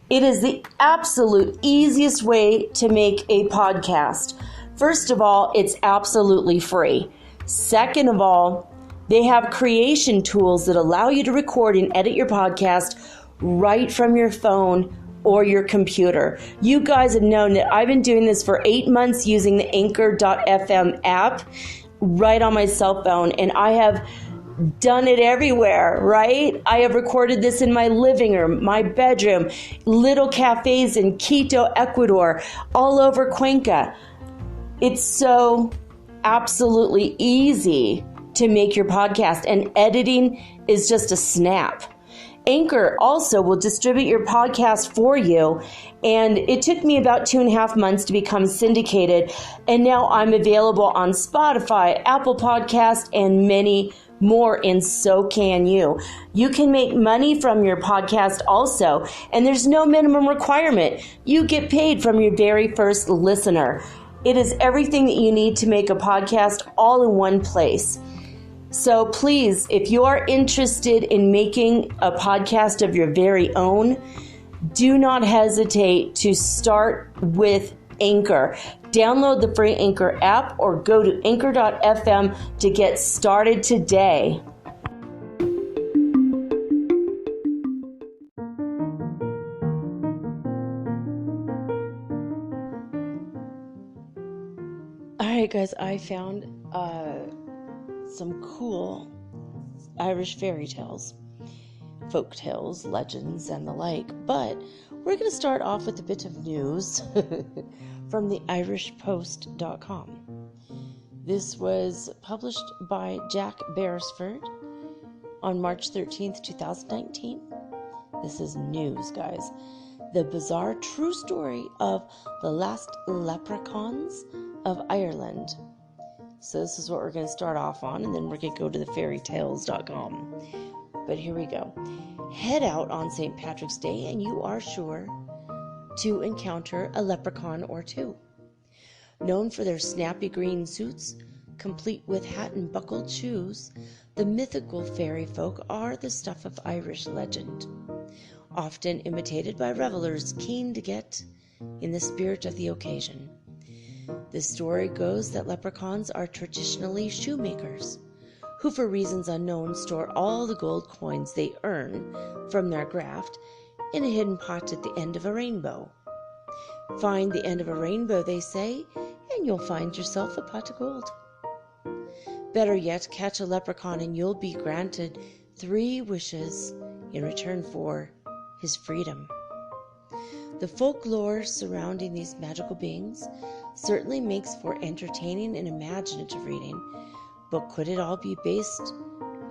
It is the absolute easiest way to make a podcast. First of all, it's absolutely free. Second of all, they have creation tools that allow you to record and edit your podcast right from your phone or your computer. You guys have known that I've been doing this for 8 months using the Anchor.fm app right on my cell phone, and I have done it everywhere, right? I have recorded this in my living room, my bedroom, little cafes in Quito, Ecuador, all over Cuenca. It's so absolutely easy to make your podcast, and editing is just a snap. Anchor also will distribute your podcast for you, and it took me about 2.5 months to become syndicated, and now I'm available on Spotify, Apple Podcast, and many more, and so can you. You can make money from your podcast also, and there's no minimum requirement. You get paid from your very first listener. It is everything that you need to make a podcast all in one place. So please, if you are interested in making a podcast of your very own, do not hesitate to start with Anchor. Download the free Anchor app or go to anchor.fm to get started today. All right, guys, I found some cool Irish fairy tales. folktales, legends, and the like. But we're going to start off with a bit of news from the irishpost.com. This was published by Jack Beresford on March 13th, 2019. This is news, guys. The bizarre true story of the last leprechauns of Ireland. So this is what we're going to start off on, and then we're going to go to the fairytales.com. But here we go. Head out on St. Patrick's Day, and you are sure to encounter a leprechaun or two. Known for their snappy green suits, complete with hat and buckled shoes, the mythical fairy folk are the stuff of Irish legend, often imitated by revelers keen to get in the spirit of the occasion. The story goes that leprechauns are traditionally shoemakers, who for reasons unknown store all the gold coins they earn from their graft in a hidden pot at the end of a rainbow. Find the end of a rainbow, they say, and you'll find yourself a pot of gold. Better yet, catch a leprechaun and you'll be granted 3 wishes in return for his freedom. The folklore surrounding these magical beings certainly makes for entertaining and imaginative reading, but could it all be based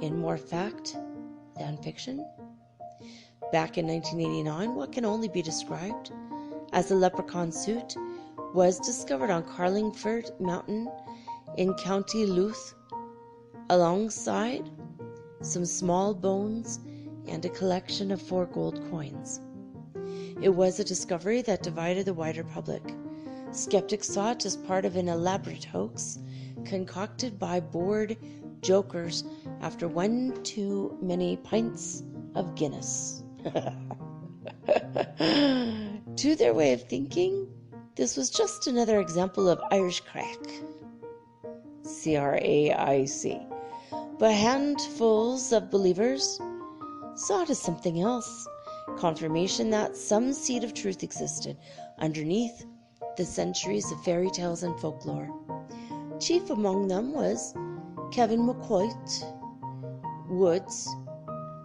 in more fact than fiction? Back in 1989, what can only be described as a leprechaun suit was discovered on Carlingford Mountain in County Louth, alongside some small bones and a collection of 4 gold coins. It was a discovery that divided the wider public. Skeptics saw it as part of an elaborate hoax concocted by bored jokers after one too many pints of Guinness. To their way of thinking, this was just another example of Irish crack. C-R-A-I-C. But handfuls of believers saw it as something else. Confirmation that some seed of truth existed underneath the centuries of fairy tales and folklore. Chief among them was Kevin McCoy Woods,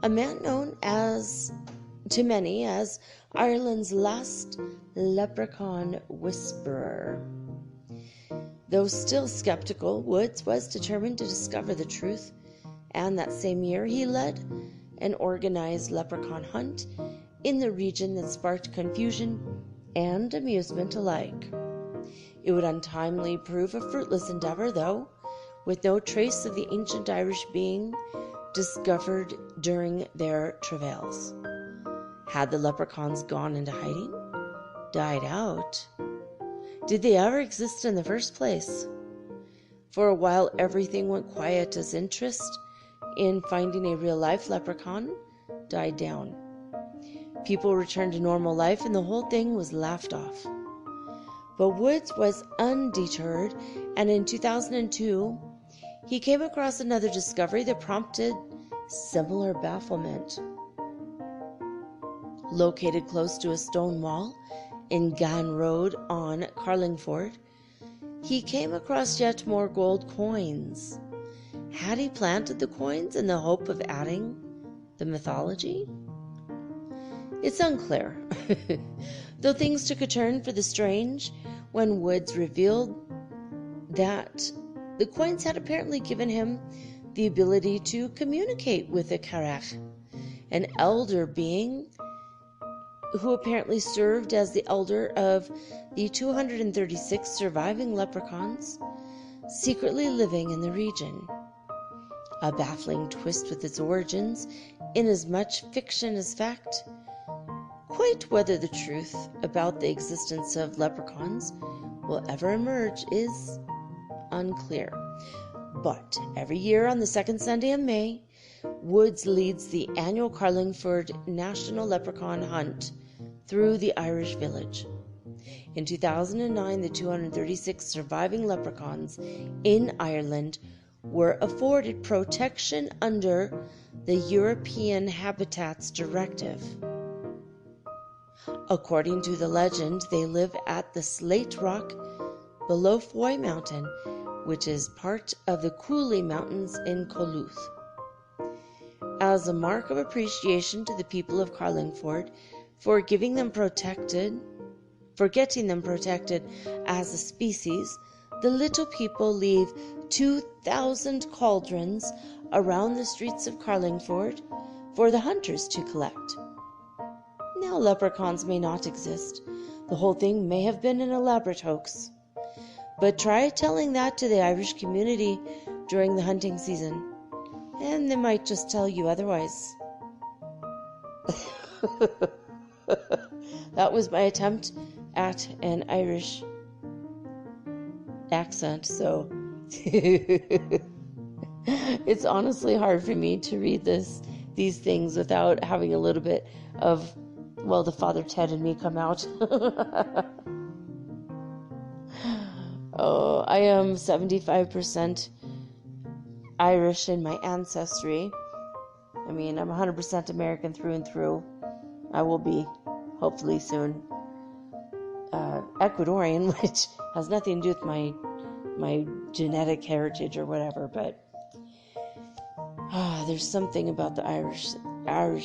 a man known to many as Ireland's last leprechaun whisperer. Though still skeptical, Woods was determined to discover the truth, and that same year he led an organized leprechaun hunt in the region that sparked confusion and amusement alike. It would untimely prove a fruitless endeavor, though, with no trace of the ancient Irish being discovered during their travails. Had the leprechauns gone into hiding? Died out? Did they ever exist in the first place? For a while, everything went quiet as interest in finding a real-life leprechaun died down. People returned to normal life and the whole thing was laughed off. But Woods was undeterred, and in 2002, he came across another discovery that prompted similar bafflement. Located close to a stone wall in Gan Road on Carlingford, he came across yet more gold coins. Had he planted the coins in the hope of adding the mythology? It's unclear, though things took a turn for the strange when Woods revealed that the coins had apparently given him the ability to communicate with the Carach, an elder being who apparently served as the elder of the 236 surviving leprechauns secretly living in the region. A baffling twist with its origins, in as much fiction as fact. Quite whether the truth about the existence of leprechauns will ever emerge is unclear. But every year on the second Sunday of May, Woods leads the annual Carlingford National Leprechaun Hunt through the Irish village. In 2009, the 236 surviving leprechauns in Ireland were afforded protection under the European Habitats Directive. According to the legend, they live at the Slate Rock below Foy Mountain, which is part of the Cooley Mountains in Coluth. as a mark of appreciation to the people of Carlingford for getting them protected as a species, the little people leave 2,000 cauldrons around the streets of Carlingford for the hunters to collect. Now, leprechauns may not exist. The whole thing may have been an elaborate hoax. But try telling that to the Irish community during the hunting season, and they might just tell you otherwise. That was my attempt at an Irish accent, so it's honestly hard for me to read these things without having a little bit of, well, the Father Ted and me come out. Oh, I am 75% Irish in my ancestry. I mean, I'm 100% American through and through. I will be, hopefully soon, Ecuadorian, which has nothing to do with my genetic heritage or whatever, but there's something about the Irish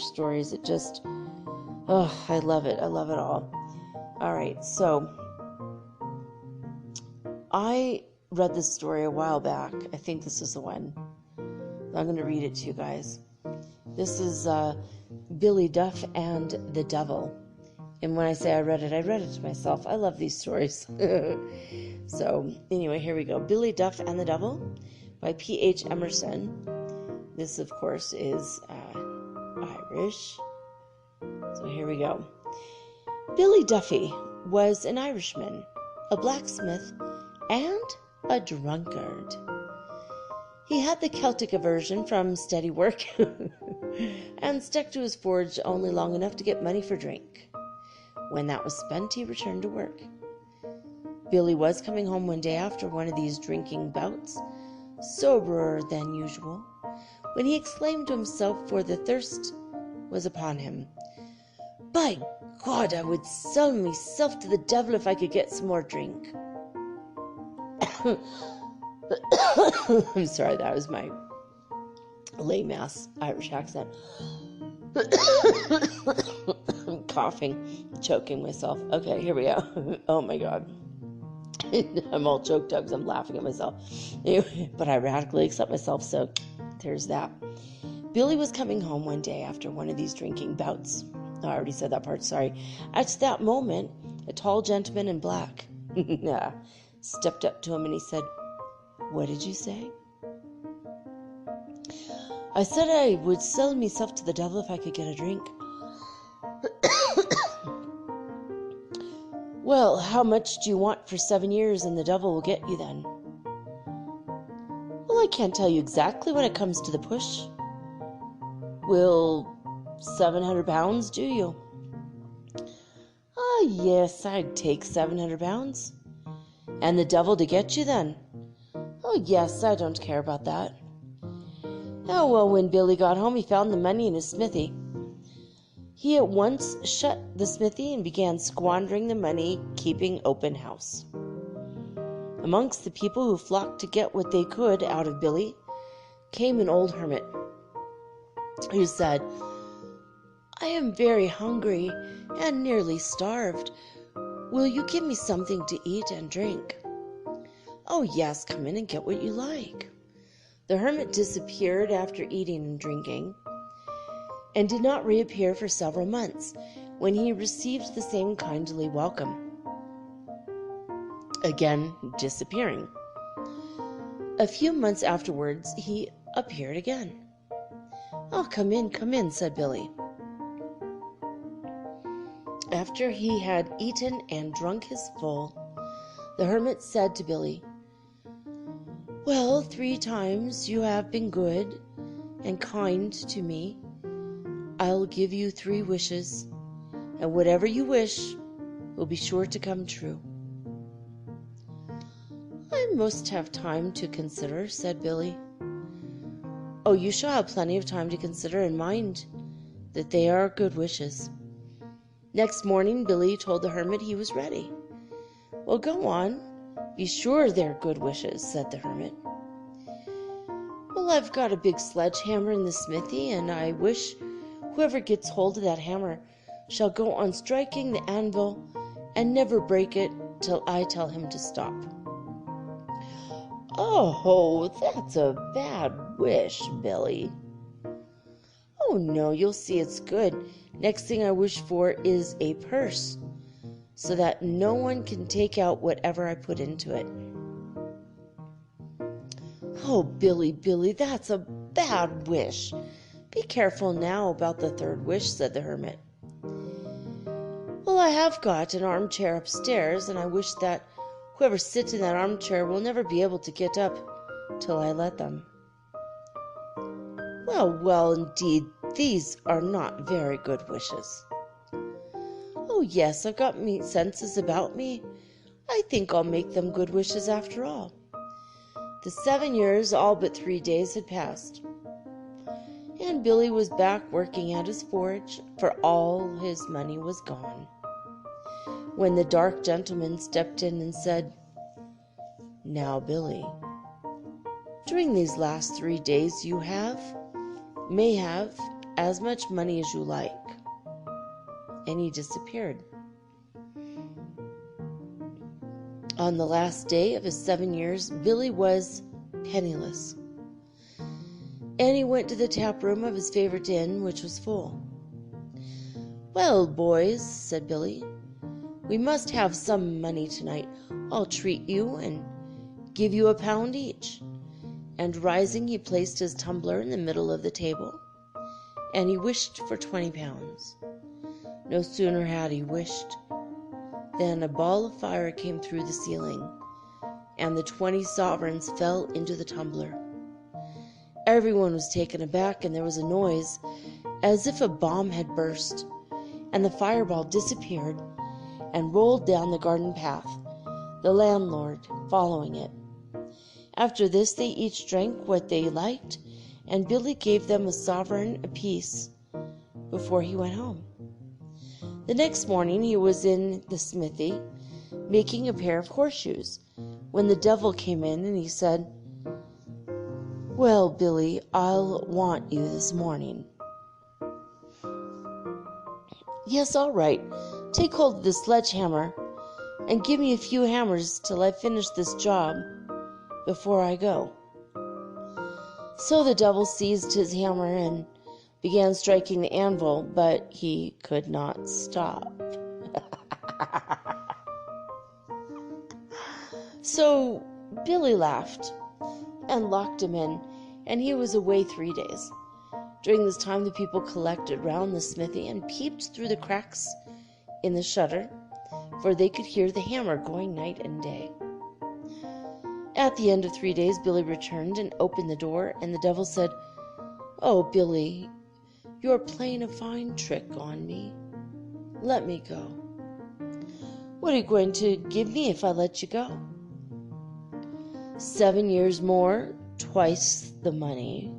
stories. It just, I love it. I love it all. All right, so I read this story a while back. I think this is the one. I'm going to read it to you guys. This is Billy Duff and the Devil. And when I say I read it to myself. I love these stories. So, anyway, here we go. Billy Duff and the Devil by P.H. Emerson. This, of course, is Irish. So here we go. Billy Duffy was an Irishman, a blacksmith, and a drunkard. He had the Celtic aversion from steady work and stuck to his forge only long enough to get money for drink. When that was spent, he returned to work. Billy was coming home one day after one of these drinking bouts, soberer than usual, when he exclaimed to himself, for the thirst was upon him, "By God, I would sell myself to the devil if I could get some more drink." I'm sorry, that was my lame-ass Irish accent. I'm coughing, choking myself. Okay, here we go. Oh my God. I'm all choked up because I'm laughing at myself. Anyway, but I radically accept myself, so there's that. Billy was coming home one day after one of these drinking bouts. Oh, I already said that part, sorry. At that moment, a tall gentleman in black stepped up to him and he said, "What did you say?" "I said I would sell myself to the devil if I could get a drink." "Well, how much do you want for 7 years and the devil will get you then?" "Well, I can't tell you exactly when it comes to the push." "Will 700 pounds do you?" "Ah, yes, I'd take 700 pounds. "And the devil to get you then?" "Oh, yes, I don't care about that." Oh, well, when Billy got home, he found the money in his smithy. He at once shut the smithy and began squandering the money, keeping open house. Amongst the people who flocked to get what they could out of Billy came an old hermit who said, "I am very hungry and nearly starved. Will you give me something to eat and drink?" "Oh, yes, come in and get what you like." The hermit disappeared after eating and drinking, and did not reappear for several months, when he received the same kindly welcome, again disappearing. A few months afterwards, he appeared again. "Oh, come in," said Billy. After he had eaten and drunk his full, the hermit said to Billy, "Well, 3 times you have been good and kind to me. I'll give you 3 wishes, and whatever you wish will be sure to come true." "I must have time to consider," said Billy. "Oh, you shall have plenty of time to consider, and mind that they are good wishes." Next morning, Billy told the hermit he was ready. "Well, go on. Be sure they're good wishes," said the hermit. Well, I've got a big sledgehammer in the smithy, and I wish whoever gets hold of that hammer shall go on striking the anvil and never break it till I tell him to stop. Oh, that's a bad wish, Billy. Oh, no, you'll see it's good. Next thing I wish for is a purse, so that no one can take out whatever I put into it. Oh, Billy, that's a bad wish. Be careful now about the third wish, said the hermit. Well, I have got an armchair upstairs, and I wish that whoever sits in that armchair will never be able to get up till I let them. Well, indeed, these are not very good wishes. Oh, yes, I've got me senses about me. I think I'll make them good wishes after all. The 7 years, all but 3 days, had passed, and Billy was back working at his forge, for all his money was gone, when the dark gentleman stepped in and said, Now, Billy, during these last 3 days you may have as much money as you like. And he disappeared. On the last day of his 7 years, Billy was penniless, and he went to the tap room of his favorite inn, which was full. Well, boys, said Billy, we must have some money tonight. I'll treat you and give you £1 each. And rising, he placed his tumbler in the middle of the table, and he wished for £20. No sooner had he wished than a ball of fire came through the ceiling, and the 20 sovereigns fell into the tumbler. Everyone was taken aback, and there was a noise as if a bomb had burst, and the fireball disappeared and rolled down the garden path, the landlord following it. After this they each drank what they liked, and Billy gave them a sovereign apiece before he went home. The next morning he was in the smithy making a pair of horseshoes, when the devil came in, and he said, Well, Billy, I'll want you this morning. Yes, all right. Take hold of the sledgehammer and give me a few hammers till I finish this job before I go. So the devil seized his hammer and began striking the anvil, but he could not stop. So Billy laughed and locked him in, and he was away 3 days. During this time the people collected round the smithy and peeped through the cracks in the shutter, for they could hear the hammer going night and day. At the end of 3 days Billy returned and opened the door, and the devil said, Oh, Billy, you're playing a fine trick on me. Let me go. What are you going to give me if I let you go? 7 years more, twice the money,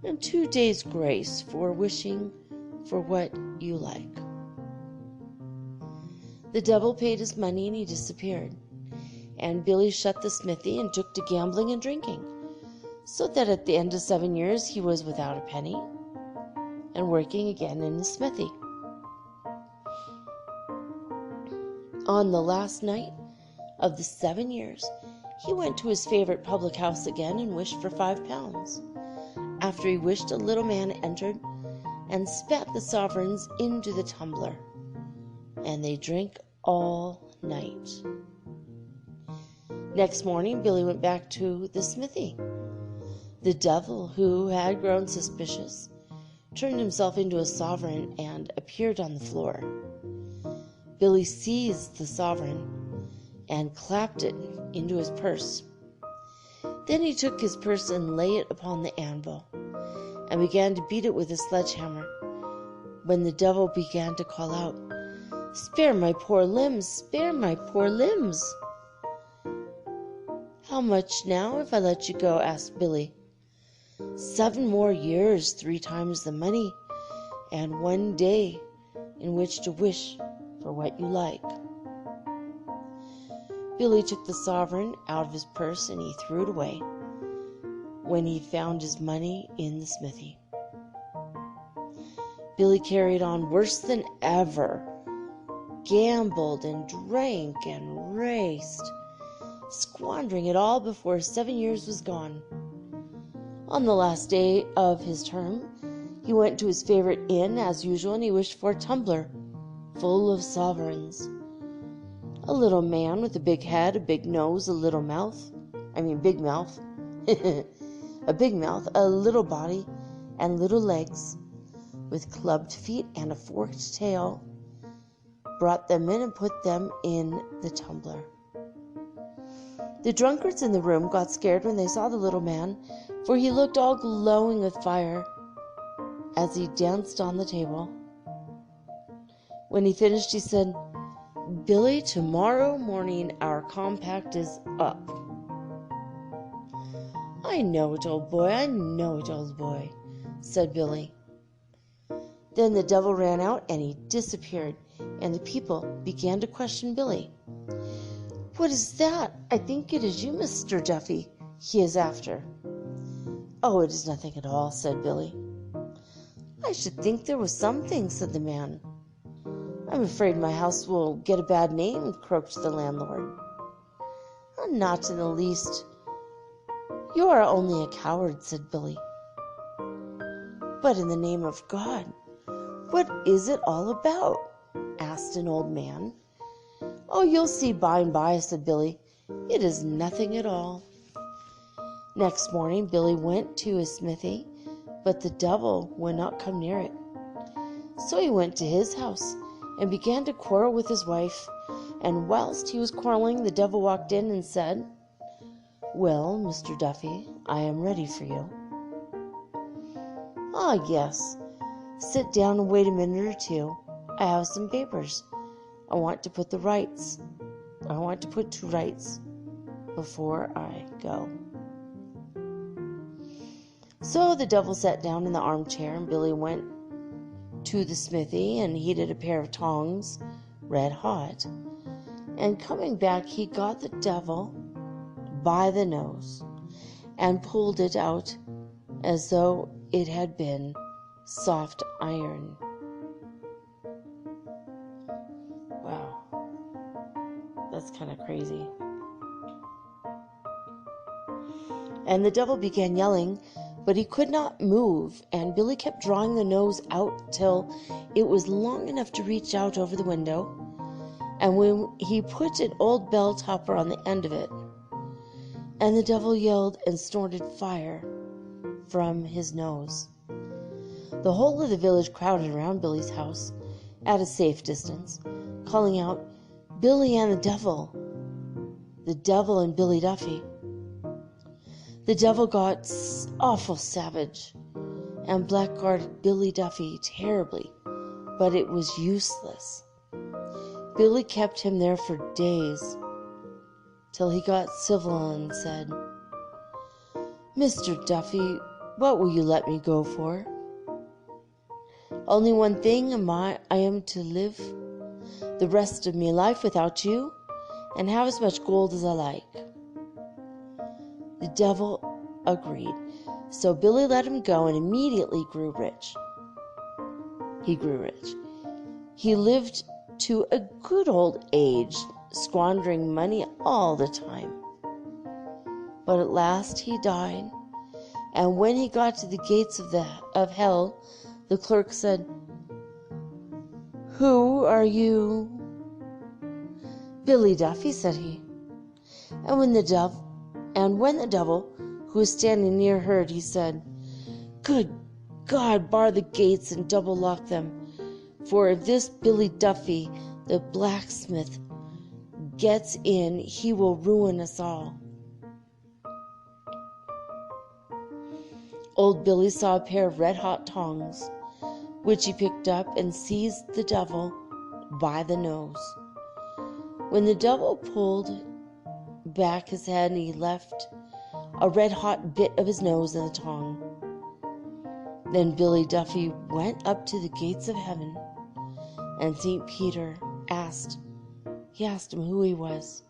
and 2 days' grace for wishing for what you like. The devil paid his money and he disappeared, and Billy shut the smithy and took to gambling and drinking, so that at the end of 7 years he was without a penny and working again in the smithy. On the last night of the 7 years, he went to his favorite public house again and wished for £5. After he wished, a little man entered and spat the sovereigns into the tumbler, and they drank all night. Next morning, Billy went back to the smithy. The devil, who had grown suspicious, turned himself into a sovereign and appeared on the floor. Billy seized the sovereign and clapped it into his purse. Then he took his purse and lay it upon the anvil, and began to beat it with a sledgehammer, when the devil began to call out, Spare my poor limbs! Spare my poor limbs! How much now if I let you go? Asked Billy. 7 more years, 3 times the money, and 1 day in which to wish for what you like. Billy took the sovereign out of his purse and he threw it away. when he found his money in the smithy. Billy carried on worse than ever, gambled and drank and raced, squandering it all before 7 years was gone. On the last day of his term, he went to his favorite inn as usual, and he wished for a tumbler full of sovereigns. A little man with a big head, a big nose, big mouth, a big mouth, a little body, and little legs, with clubbed feet and a forked tail, brought them in and put them in the tumbler. The drunkards in the room got scared when they saw the little man, for he looked all glowing with fire as he danced on the table. When he finished, he said, "Billy, tomorrow morning our compact is up." "I know it, old boy, I know it, old boy," said Billy. Then the devil ran out and he disappeared, and the people began to question Billy. "What is that? I think it is you, Mr. Duffy, he is after." "Oh, it is nothing at all," said Billy. "I should think there was something," said the man. "I'm afraid my house will get a bad name," croaked the landlord. "Not in the least. You are only a coward," said Billy. "But in the name of God, what is it all about?" asked an old man. "Oh, you'll see by and by," said Billy. "It is nothing at all." Next morning Billy went to his smithy, but the devil would not come near it. So he went to his house and began to quarrel with his wife, and whilst he was quarreling, the devil walked in and said, "Well, Mr. Duffy, I am ready for you." "Ah, yes. Sit down and wait a minute or two. I have some papers. I want to put to rights before I go." So the devil sat down in the armchair, and Billy went to the smithy and heated a pair of tongs red hot. And coming back, he got the devil by the nose and pulled it out as though it had been soft iron. Wow, that's kind of crazy. And the devil began yelling, but he could not move, and Billy kept drawing the nose out till it was long enough to reach out over the window, and when he put an old bell topper on the end of it, and the devil yelled and snorted fire from his nose. The whole of the village crowded around Billy's house at a safe distance, calling out, "Billy and the devil and Billy Duffy." The devil got awful savage and blackguarded Billy Duffy terribly, but it was useless. Billy kept him there for days, till he got civil and said, "Mr. Duffy, what will you let me go for?" "Only one thing, I am to live the rest of my life without you, and have as much gold as I like." The devil agreed, so Billy let him go and immediately grew rich. He grew rich. He lived to a good old age, squandering money all the time. But at last he died, and when he got to the gates of hell, the clerk said, "Who are you?" "Billy Duffy," said he. And when the devil, who was standing near, heard, he said, "Good God, bar the gates and double lock them, for if this Billy Duffy, the blacksmith, gets in, he will ruin us all." Old Billy saw a pair of red-hot tongs, which he picked up and seized the devil by the nose. When the devil pulled back his head, he left a red-hot bit of his nose in the tongue. Then Billy Duffy went up to the gates of heaven, and St. Peter asked him who he was.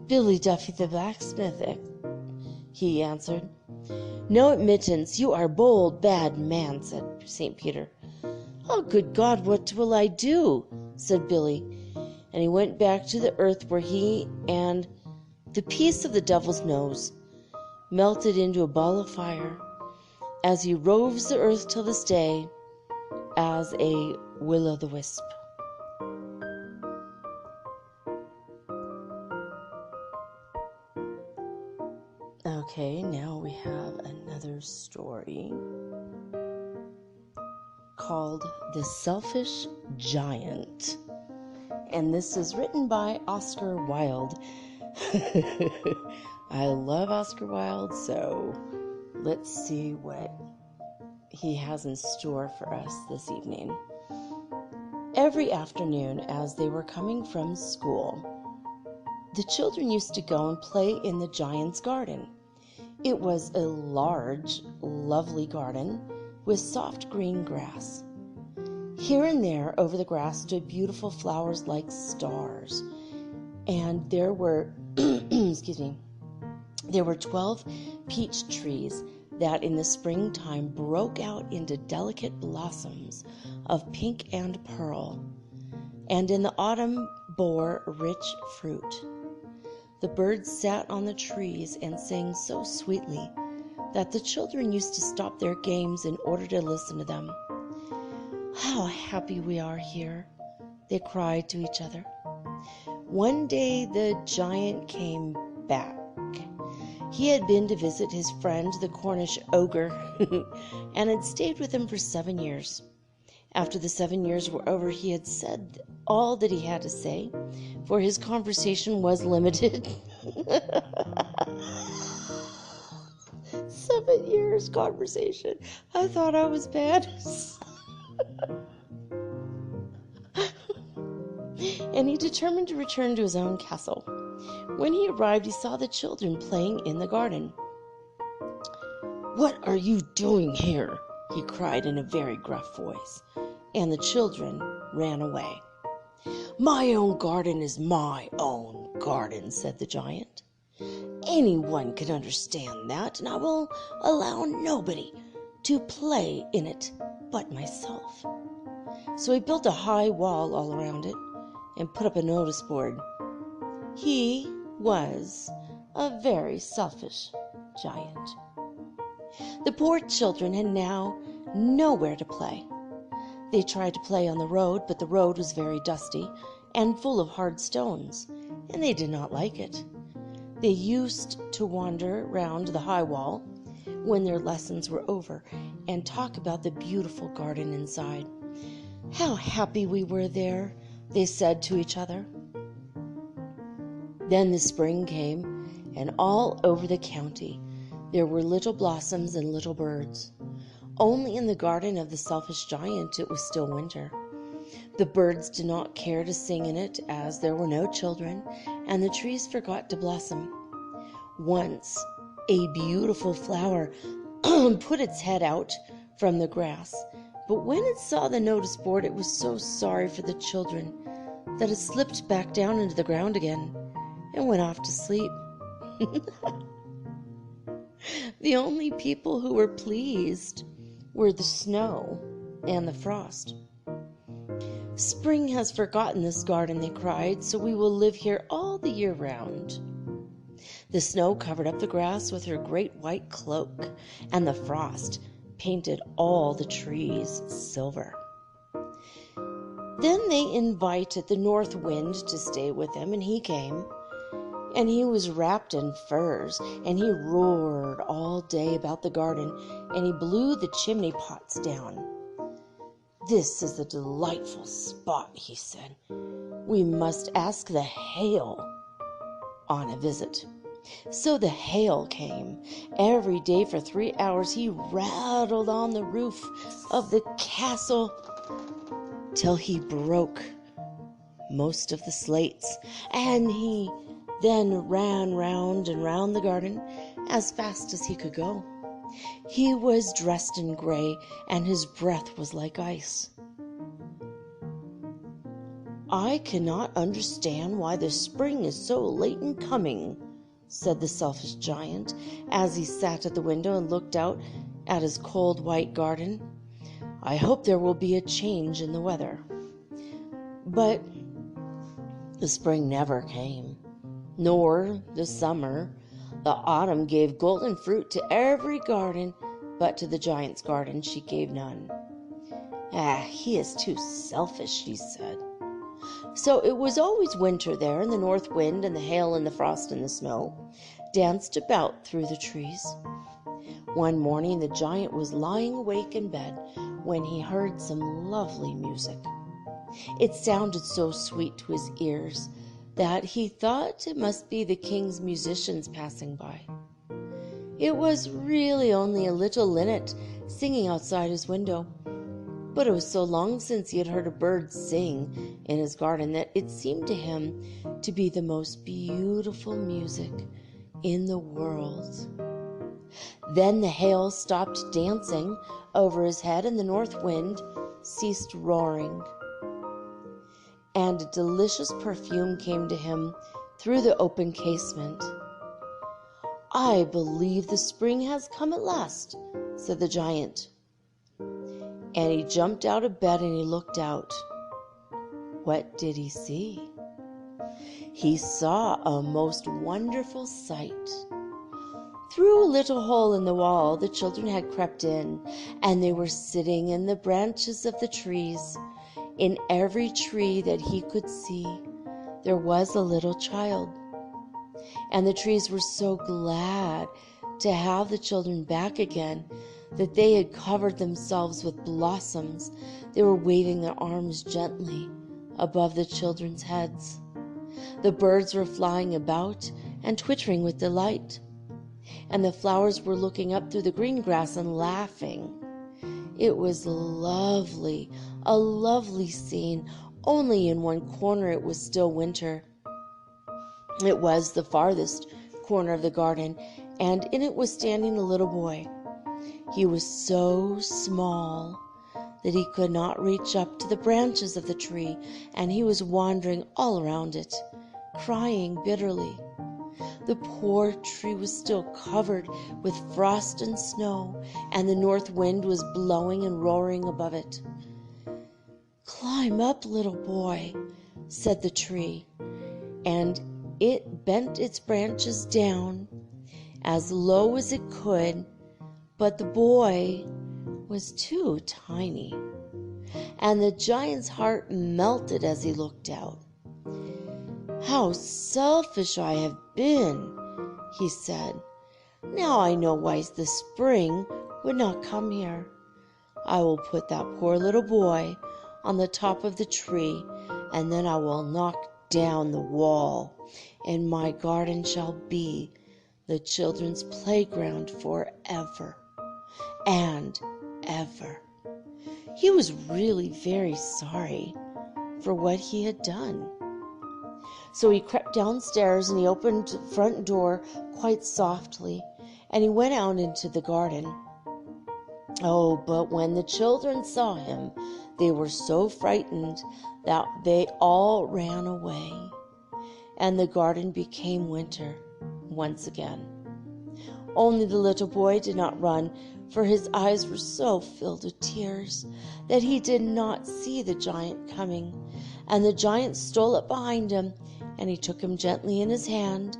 "Billy Duffy the blacksmith," he answered. "No admittance, you are bold, bad man," said St. Peter. "Oh, good God, what will I do?" said Billy. And he went back to the earth where he and the piece of the devil's nose melted into a ball of fire, as he roves the earth till this day as a will-o'-the-wisp. Okay, now we have another story called The Selfish Giant. And this is written by Oscar Wilde. I love Oscar Wilde, so let's see what he has in store for us this evening. Every afternoon, as they were coming from school, the children used to go and play in the giant's garden. It was a large, lovely garden with soft green grass. Here and there over the grass stood beautiful flowers like stars, and there were there were 12 peach trees that in the springtime broke out into delicate blossoms of pink and pearl, and in the autumn bore rich fruit. The birds sat on the trees and sang so sweetly that the children used to stop their games in order to listen to them. "How happy we are here," they cried to each other. One day the giant came back. He had been to visit his friend the Cornish ogre and had stayed with him for 7 years. After the 7 years were over, he had said all that he had to say, for his conversation was limited. 7 years conversation. I thought I was bad. And he determined to return to his own castle. When he arrived, he saw the children playing in the garden. "What are you doing here?" he cried in a very gruff voice, and the children ran away. "My own garden is my own garden," said the giant. "Anyone can understand that, and I will allow nobody to play in it but myself." So he built a high wall all around it and put up a notice board. He was a very selfish giant. The poor children had now nowhere to play. They tried to play on the road, but the road was very dusty and full of hard stones, and they did not like it. They used to wander round the high wall when their lessons were over and talk about the beautiful garden inside. "How happy we were there," they said to each other. Then the spring came, and all over the county there were little blossoms and little birds. Only in the garden of the selfish giant it was still winter. The birds did not care to sing in it, as there were no children, and the trees forgot to blossom. Once a beautiful flower put its head out from the grass, but when it saw the notice board, it was so sorry for the children that it slipped back down into the ground again and went off to sleep. The only people who were pleased were the snow and the frost. "Spring has forgotten this garden," they cried, "so we will live here all the year round." The snow covered up the grass with her great white cloak, and the frost painted all the trees silver. Then they invited the north wind to stay with them, and he came. And he was wrapped in furs, and he roared all day about the garden, and he blew the chimney pots down. "This is a delightful spot," he said. "We must ask the hail on a visit." So the hail came. Every day for 3 hours he rattled on the roof of the castle till he broke most of the slates, and he then ran round and round the garden as fast as he could go. He was dressed in gray, and his breath was like ice. "I cannot understand why the spring is so late in coming," said the selfish giant as he sat at the window and looked out at his cold white garden. "I hope there will be a change in the weather." But the spring never came, nor the summer. The autumn gave golden fruit to every garden, but to the giant's garden she gave none. He is too selfish," she said. So it was always winter there, and the north wind and the hail and the frost and the snow danced about through the trees. One morning the giant was lying awake in bed when he heard some lovely music. It sounded so sweet to his ears that he thought it must be the king's musicians passing by. It was really only a little linnet singing outside his window, but it was so long since he had heard a bird sing in his garden that it seemed to him to be the most beautiful music in the world. Then the hail stopped dancing over his head, and the north wind ceased roaring, and a delicious perfume came to him through the open casement. "I believe the spring has come at last," said the giant. And he jumped out of bed and he looked out. What did he see? He saw a most wonderful sight. Through a little hole in the wall, the children had crept in, and they were sitting in the branches of the trees. In every tree that he could see, there was a little child. And the trees were so glad to have the children back again that they had covered themselves with blossoms. They were waving their arms gently above the children's heads. The birds were flying about and twittering with delight, and the flowers were looking up through the green grass and laughing. It was lovely, a lovely scene. Only in one corner it was still winter. It was the farthest corner of the garden, and in it was standing a little boy. He was so small that he could not reach up to the branches of the tree, and he was wandering all around it, crying bitterly. The poor tree was still covered with frost and snow, and the north wind was blowing and roaring above it. "Climb up, little boy," said the tree, and it bent its branches down as low as it could, but the boy was too tiny, and the giant's heart melted as he looked out. "How selfish I have been," he said. "Now I know why the spring would not come here. I will put that poor little boy on the top of the tree, and then I will knock down the wall, and my garden shall be the children's playground forever and ever." He was really very sorry for what he had done. So he crept downstairs and he opened the front door quite softly, and he went out into the garden. Oh, but when the children saw him, they were so frightened that they all ran away, and the garden became winter once again. Only the little boy did not run, for his eyes were so filled with tears that he did not see the giant coming, and the giant stole up behind him, and he took him gently in his hand,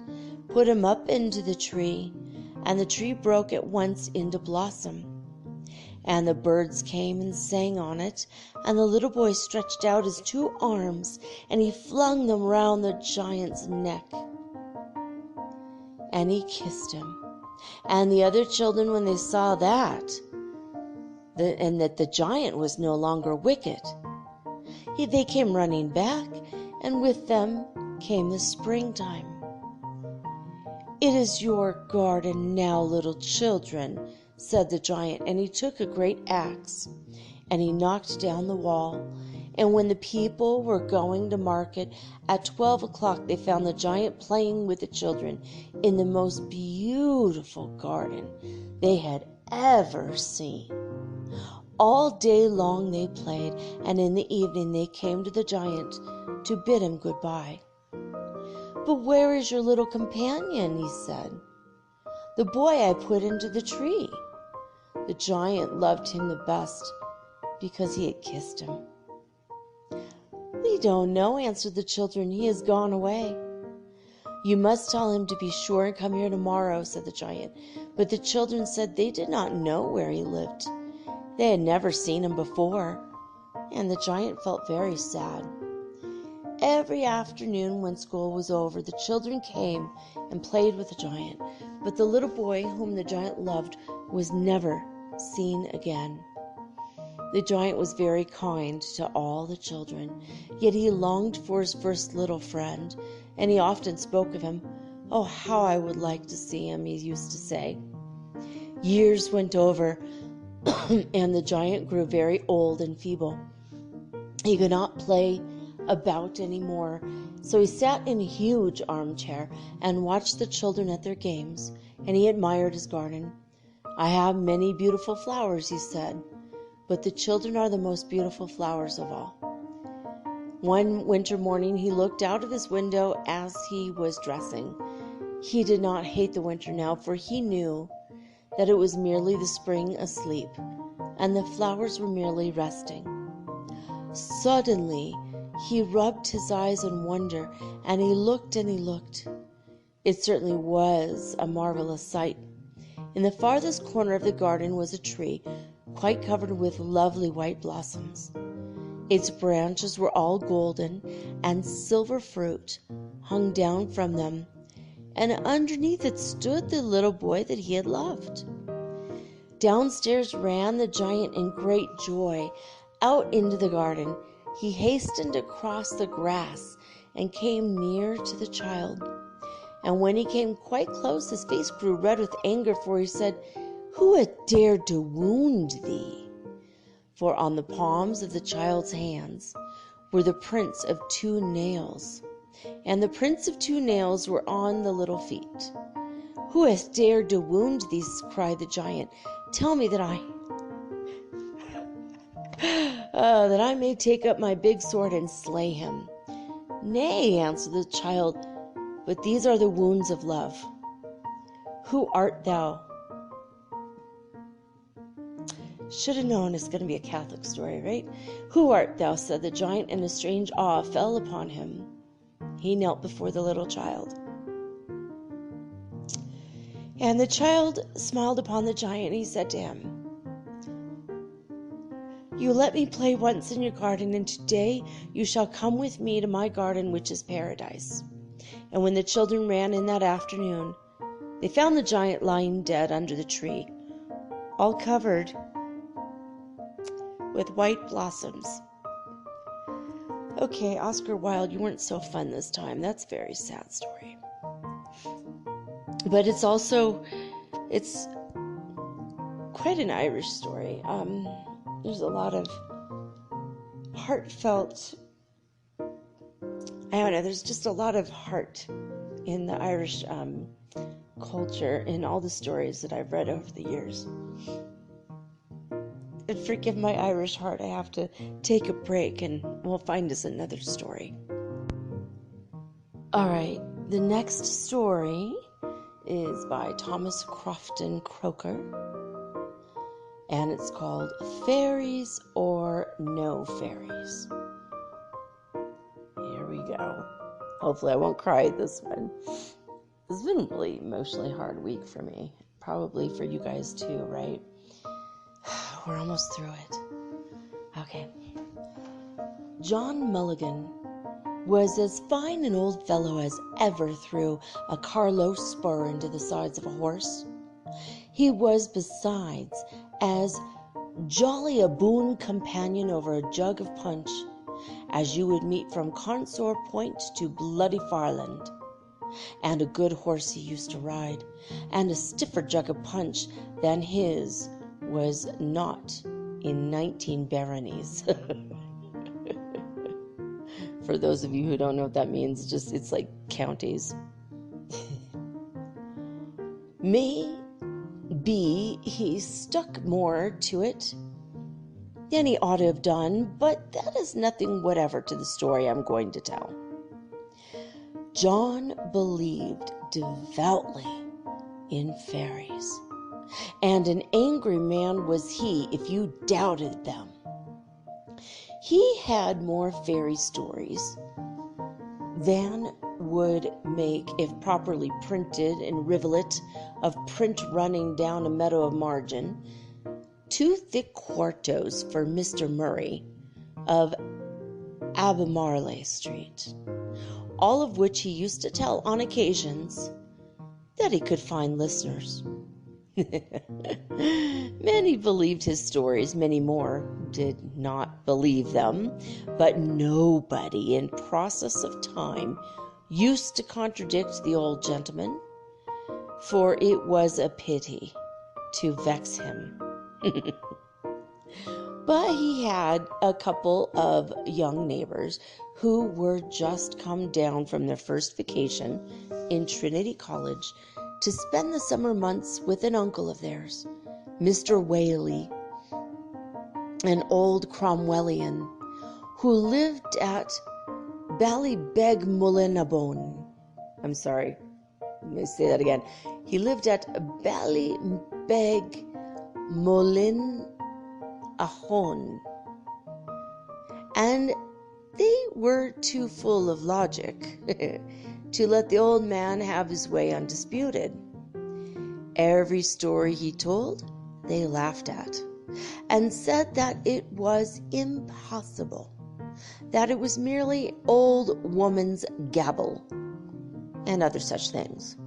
put him up into the tree, and the tree broke at once into blossom. And the birds came and sang on it, and the little boy stretched out his 2 arms, and he flung them round the giant's neck, and he kissed him. And the other children, when they saw that the giant was no longer wicked, they came running back, and with them came the springtime. "It is your garden now, little children," said the giant, and he took a great axe, and he knocked down the wall. And when the people were going to market at 12 o'clock, they found the giant playing with the children in the most beautiful garden they had ever seen. All day long they played, and in the evening they came to the giant to bid him goodbye. But where is your little companion?" he said. "The boy I put into the tree." The giant loved him the best because he had kissed him. "We don't know," answered the children. "He has gone away." "You must tell him to be sure and come here tomorrow," said the giant. But the children said they did not know where he lived. They had never seen him before, and the giant felt very sad. Every afternoon when school was over, the children came and played with the giant, but the little boy whom the giant loved was never seen again. The giant was very kind to all the children, yet he longed for his first little friend, and he often spoke of him. "Oh, how I would like to see him," he used to say. Years went over, and the giant grew very old and feeble. He could not play about anymore, so he sat in a huge armchair and watched the children at their games, and he admired his garden. "I have many beautiful flowers," he said, "but the children are the most beautiful flowers of all." One winter morning he looked out of his window as he was dressing. He did not hate the winter now, for he knew that it was merely the spring asleep, and the flowers were merely resting. Suddenly he rubbed his eyes in wonder, and he looked and he looked. It certainly was a marvelous sight. In the farthest corner of the garden was a tree, quite covered with lovely white blossoms. Its branches were all golden, and silver fruit hung down from them, and underneath it stood the little boy that he had loved. Downstairs ran the giant in great joy out into the garden. He hastened across the grass and came near to the child. And when he came quite close, his face grew red with anger, for he said, "Who had dared to wound thee?" For on the palms of the child's hands were the prints of 2 nails, and the prints of 2 nails were on the little feet. "Who has dared to wound thee?" cried the giant. "Tell me that I may take up my big sword and slay him." "Nay," answered the child, "but these are the wounds of love." "Who art thou?" Should have known it's going to be a Catholic story, right? "Who art thou?" said the giant, and a strange awe fell upon him. He knelt before the little child. And the child smiled upon the giant, and he said to him, "You let me play once in your garden, and today you shall come with me to my garden, which is paradise." And when the children ran in that afternoon, they found the giant lying dead under the tree, all covered with white blossoms. Okay, Oscar Wilde, you weren't so fun this time. That's a very sad story. But it's quite an Irish story. There's a lot of heartfelt, there's just a lot of heart in the Irish culture in all the stories that I've read over the years. And forgive my Irish heart, I have to take a break and we'll find us another story. All right, the next story is by Thomas Crofton Croker, and it's called Fairies or No Fairies. Here we go. Hopefully I won't cry this one. This has been a really emotionally hard week for me. Probably for you guys too, right? We're almost through it. Okay. John Mulligan was as fine an old fellow as ever threw a Carlow spur into the sides of a horse. He was besides as jolly a boon companion over a jug of punch as you would meet from Consor Point to Bloody Farland. And a good horse he used to ride, and a stiffer jug of punch than his was not in 19 baronies. For those of you who don't know what that means, it's like counties. Maybe he stuck more to it than he ought to have done, but that is nothing whatever to the story I'm going to tell. John believed devoutly in fairies, and an angry man was he if you doubted them. He had more fairy stories than would make, if properly printed in rivulet of print running down a meadow of margin, 2 thick quartos for Mr. Murray of Albemarle Street, all of which he used to tell on occasions that he could find listeners. Many believed his stories, many more did not believe them, but nobody in process of time used to contradict the old gentleman, for it was a pity to vex him. But he had a couple of young neighbors who were just come down from their first vacation in Trinity College to spend the summer months with an uncle of theirs, Mr. Whaley, an old Cromwellian, who lived at Ballybeg-Mullinabone. I'm sorry, let me say that again. He lived at Ballybeg-Mullinahone, and they were too full of logic to let the old man have his way undisputed. Every story he told, they laughed at, and said that it was impossible, that it was merely old woman's gabble, and other such things.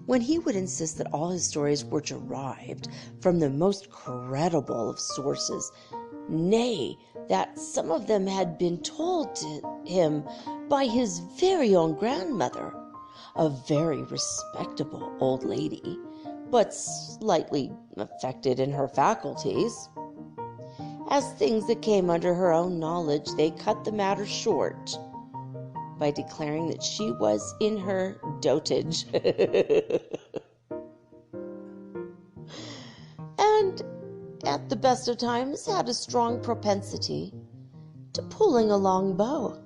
When he would insist that all his stories were derived from the most credible of sources, nay, that some of them had been told to him by his very own grandmother, a very respectable old lady, but slightly affected in her faculties. As things that came under her own knowledge, they cut the matter short by declaring that she was in her dotage. And at the best of times had a strong propensity to pulling a long bow.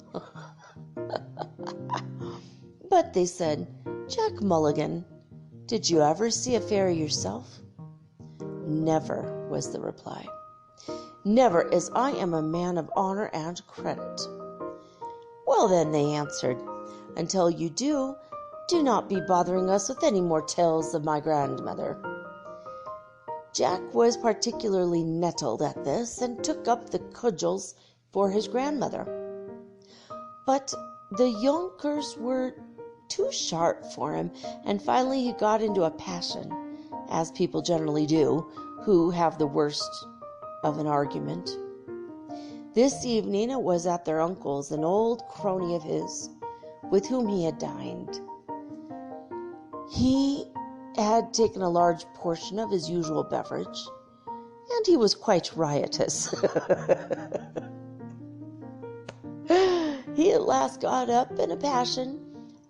But they said, "Jack Mulligan, did you ever see a fairy yourself?" "Never," was the reply. "Never, as I am a man of honor and credit." "Well then," they answered, "until you do not be bothering us with any more tales of my grandmother." Jack was particularly nettled at this, and took up the cudgels for his grandmother. But the younkers were too sharp for him, and finally he got into a passion, as people generally do who have the worst of an argument. This evening it was at their uncle's, an old crony of his, with whom he had dined. He had taken a large portion of his usual beverage, and he was quite riotous. He at last got up in a passion,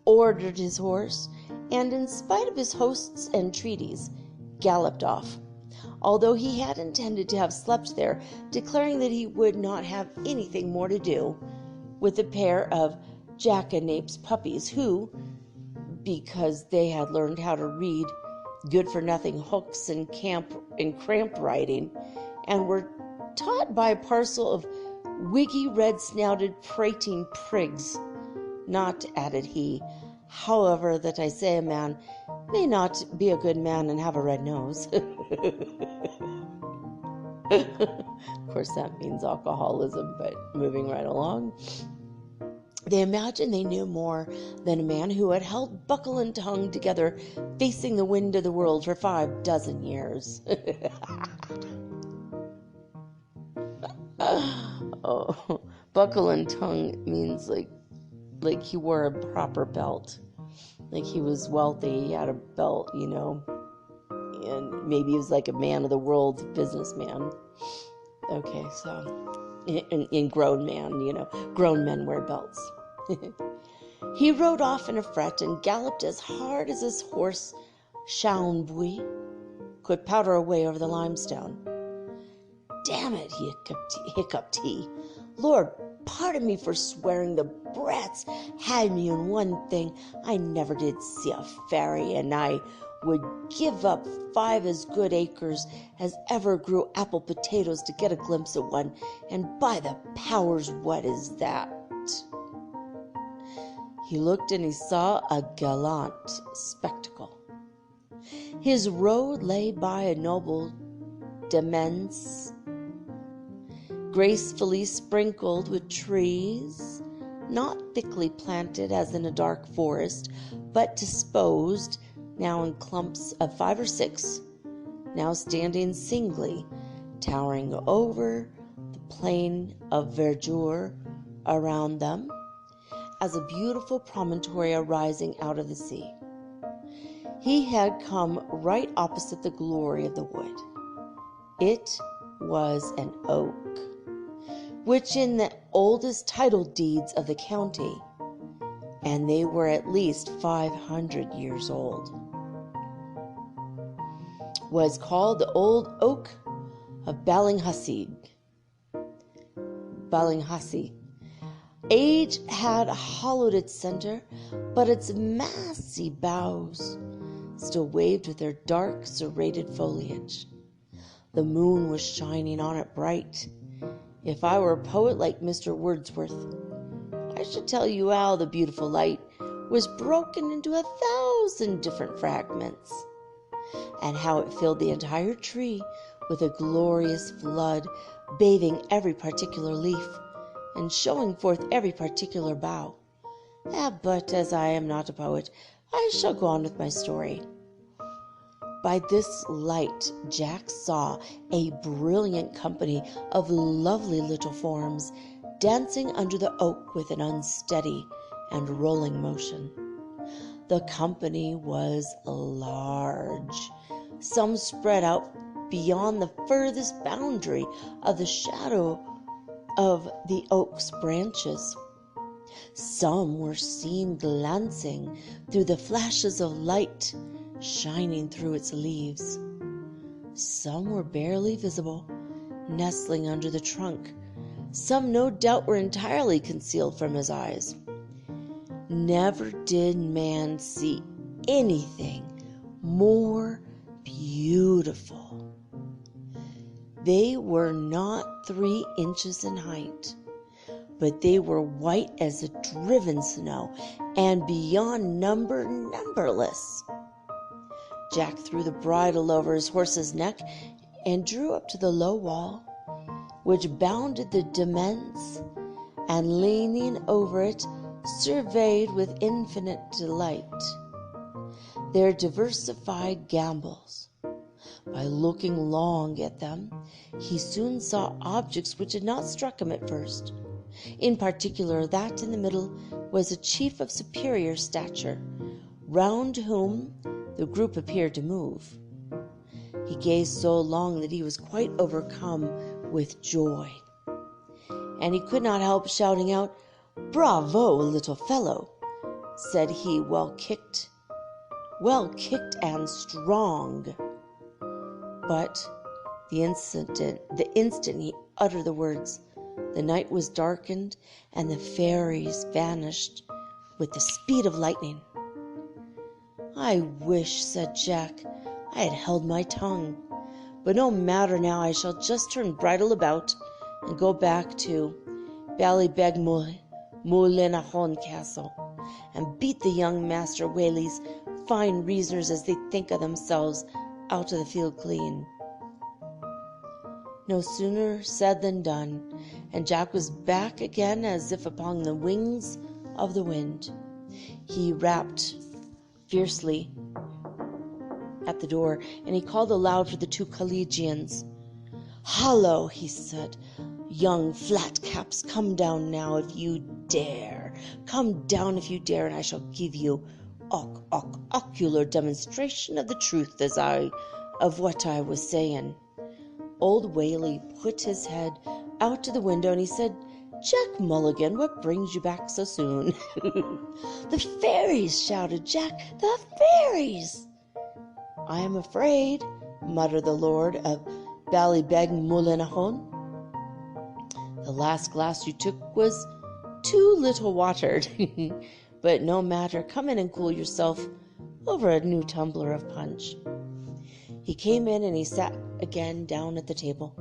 ordered his horse, and in spite of his host's entreaties, galloped off, although he had intended to have slept there, declaring that he would not have anything more to do with a pair of jackanapes puppies who, because they had learned how to read good-for-nothing hooks and cramp writing, and were taught by a parcel of wiggy, red-snouted, prating prigs. Not, added he, however, that I say a man may not be a good man and have a red nose. Of course, that means alcoholism, but moving right along. They imagined they knew more than a man who had held buckle and tongue together, facing the wind of the world for 5 dozen years. Oh, buckle and tongue means like he wore a proper belt. Like he was wealthy, he had a belt, and maybe he was like a man of the world businessman. Okay, so in grown man, grown men wear belts. He rode off in a fret and galloped as hard as his horse Schaumbuy could powder away over the limestone. "Damn it," hiccuped he. "Lord, pardon me for swearing the brats had me in one thing. I never did see a fairy, and I would give up 5 as good acres as ever grew apple potatoes to get a glimpse of one, and by the powers, what is that? He looked and he saw a gallant spectacle. His road lay by a noble demesne, gracefully sprinkled with trees, not thickly planted as in a dark forest, but disposed now in clumps of 5 or 6, now standing singly, towering over the plain of verdure around them, as a beautiful promontory arising out of the sea. He had come right opposite the glory of the wood. It was an oak, which in the oldest title deeds of the county, and they were at least 500 years old, was called the Old Oak of Ballinhassig. Age had hollowed its center, but its massy boughs still waved with their dark, serrated foliage. The moon was shining on it bright. If I were a poet like Mr. Wordsworth, I should tell you how the beautiful light was broken into 1,000 different fragments, and how it filled the entire tree with a glorious flood, bathing every particular leaf, and showing forth every particular bough. But as I am not a poet, I shall go on with my story. By this light, Jack saw a brilliant company of lovely little forms dancing under the oak with an unsteady and rolling motion. The company was large. Some spread out beyond the furthest boundary of the shadow of the oak's branches. Some were seen glancing through the flashes of light shining through its leaves. Some were barely visible, nestling under the trunk. Some, no doubt, were entirely concealed from his eyes. Never did man see anything more beautiful. They were not 3 inches in height, but they were white as the driven snow, and beyond number numberless. Jack threw the bridle over his horse's neck and drew up to the low wall, which bounded the demesne, and leaning over it, surveyed with infinite delight their diversified gambols. By looking long at them, he soon saw objects which had not struck him at first. In particular, that in the middle was a chief of superior stature, round whom the group appeared to move. He gazed so long that he was quite overcome with joy, and he could not help shouting out, "Bravo, little fellow," said he, well kicked and strong. But the instant he uttered the words, the night was darkened, and the fairies vanished with the speed of lightning. "I wish," said Jack, "I had held my tongue. But no matter now, I shall just turn bridle about and go back to Ballybegsmullinaghone Castle, and beat the young Master Whaley's fine reasoners as they think of themselves out of the field clean." No sooner said than done, and Jack was back again as if upon the wings of the wind. He rapped fiercely at the door, and he called aloud for the 2 collegians. "Hallo," he said, "young flatcaps, come down now if you dare. Come down if you dare, and I shall give you ocular demonstration of the truth of what I was saying." Old Whaley put his head out to the window, and he said, "Jack Mulligan, what brings you back so soon?" "The fairies!" shouted Jack. "The fairies!" "I am afraid," muttered the lord of Ballybegsmullinaghone, The last glass you took was too little watered. But no matter, come in and cool yourself over a new tumbler of punch. He came in and he sat again down at the table.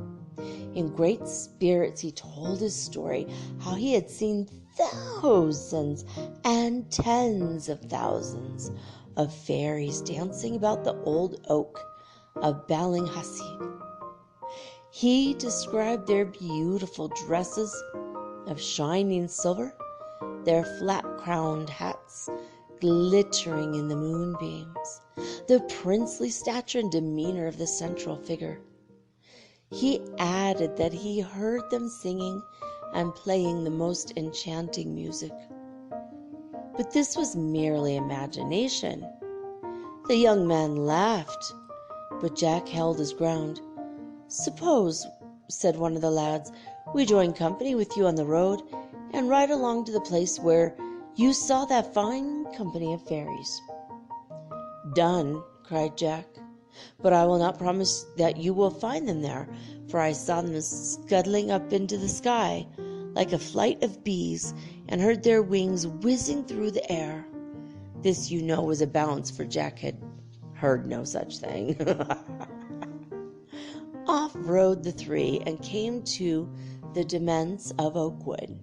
In great spirits he told his story, how he had seen thousands and tens of thousands of fairies dancing about the old oak of Ballinghasig. He described their beautiful dresses of shining silver, their flat-crowned hats glittering in the moonbeams, the princely stature and demeanor of the central figure. He added that he heard them singing and playing the most enchanting music. But this was merely imagination. The young man laughed, but Jack held his ground. "Suppose," said one of the lads, "we join company with you on the road and ride along to the place where you saw that fine company of fairies." "Done," cried Jack, "but I will not promise that you will find them there, for I saw them scuttling up into the sky like a flight of bees, and heard their wings whizzing through the air." This, you know, was a balance, for Jack had heard no such thing. Off rode the three and came to the demesne of Oakwood.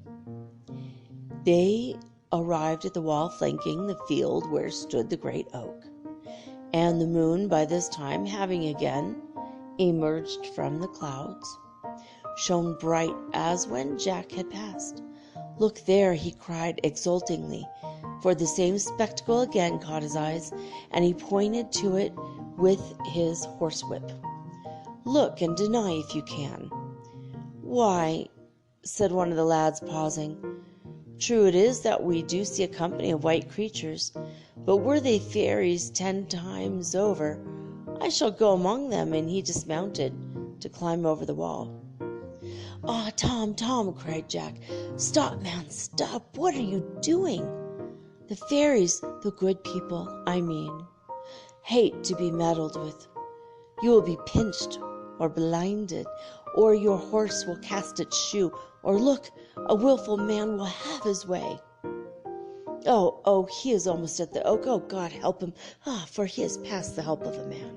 They arrived at the wall flanking the field where stood the great oak, and the moon, by this time having again emerged from the clouds, shone bright as when Jack had passed. "Look there," he cried exultingly, for the same spectacle again caught his eyes, and he pointed to it with his horsewhip. "Look and deny if you can." "Why," said one of the lads, pausing, "true it is that we do see a company of white creatures, but were they fairies 10 times over, I shall go among them." And he dismounted to climb over the wall. "Ah, Tom, Tom," cried Jack, "stop, man, stop! What are you doing? The fairies, the good people, I mean, hate to be meddled with. You will be pinched or blinded, or your horse will cast its shoe, or look, a wilful man will have his way. Oh, he is almost at the oak. Oh, God help him, for he is past the help of a man."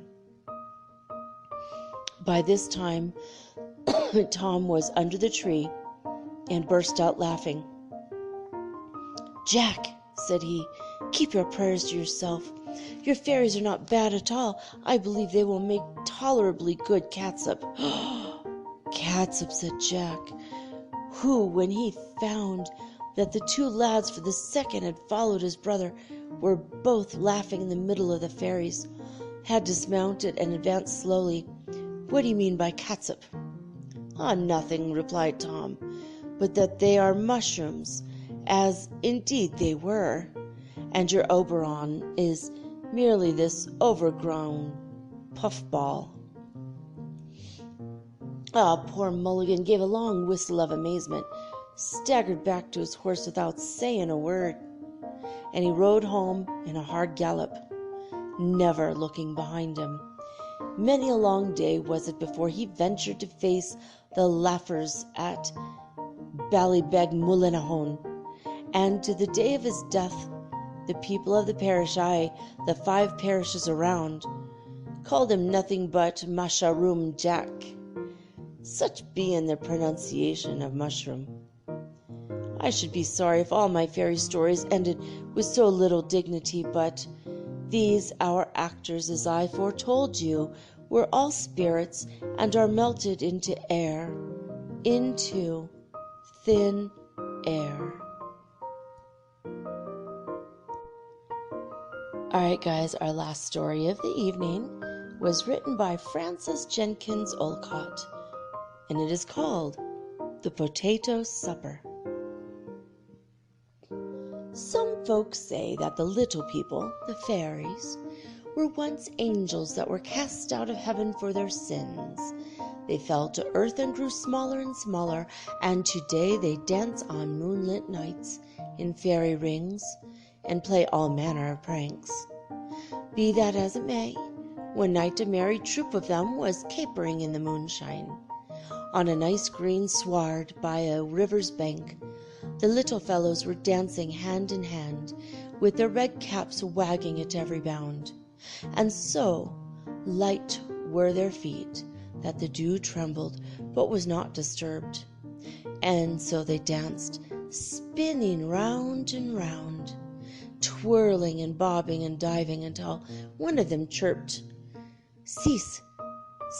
By this time, Tom was under the tree and burst out laughing. "Jack," said he, "keep your prayers to yourself. Your fairies are not bad at all. I believe they will make tolerably good catsup." "Catsup," said Jack, who, when he found that the 2 lads for the second had followed his brother, were both laughing in the middle of the fairies, had dismounted and advanced slowly. "What do you mean by catsup?" "Nothing," replied Tom, "but that they are mushrooms, as indeed they were, and your Oberon is merely this overgrown puffball." Poor Mulligan gave a long whistle of amazement, staggered back to his horse without saying a word, and he rode home in a hard gallop, never looking behind him. Many a long day was it before he ventured to face the laughers at Ballybeg-Mullinahone, and to the day of his death the people of the parish, the 5 parishes around, called him nothing but Masharoom Jack, such being the pronunciation of mushroom. I should be sorry if all my fairy stories ended with so little dignity, but these our actors, as I foretold you, were all spirits, and are melted into air, into thin air. Alright guys, our last story of the evening was written by Frances Jenkins Olcott, and it is called The Potato Supper. Some folks say that the little people, the fairies, were once angels that were cast out of heaven for their sins. They fell to earth and grew smaller and smaller, and today they dance on moonlit nights in fairy rings and play all manner of pranks. Be that as it may, one night a merry troop of them was capering in the moonshine. On a nice green sward by a river's bank, the little fellows were dancing hand in hand, with their red caps wagging at every bound. And so light were their feet that the dew trembled but was not disturbed. And so they danced, spinning round and round, twirling and bobbing and diving, until one of them chirped, "Cease,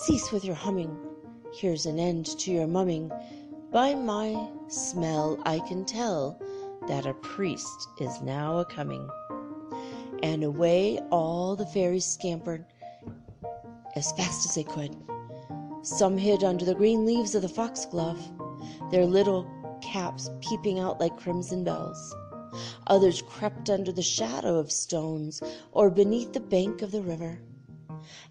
cease with your humming. Here's an end to your mumming. By my smell I can tell that a priest is now a-coming." And away all the fairies scampered as fast as they could. Some hid under the green leaves of the foxglove, their little caps peeping out like crimson bells. Others crept under the shadow of stones or beneath the bank of the river.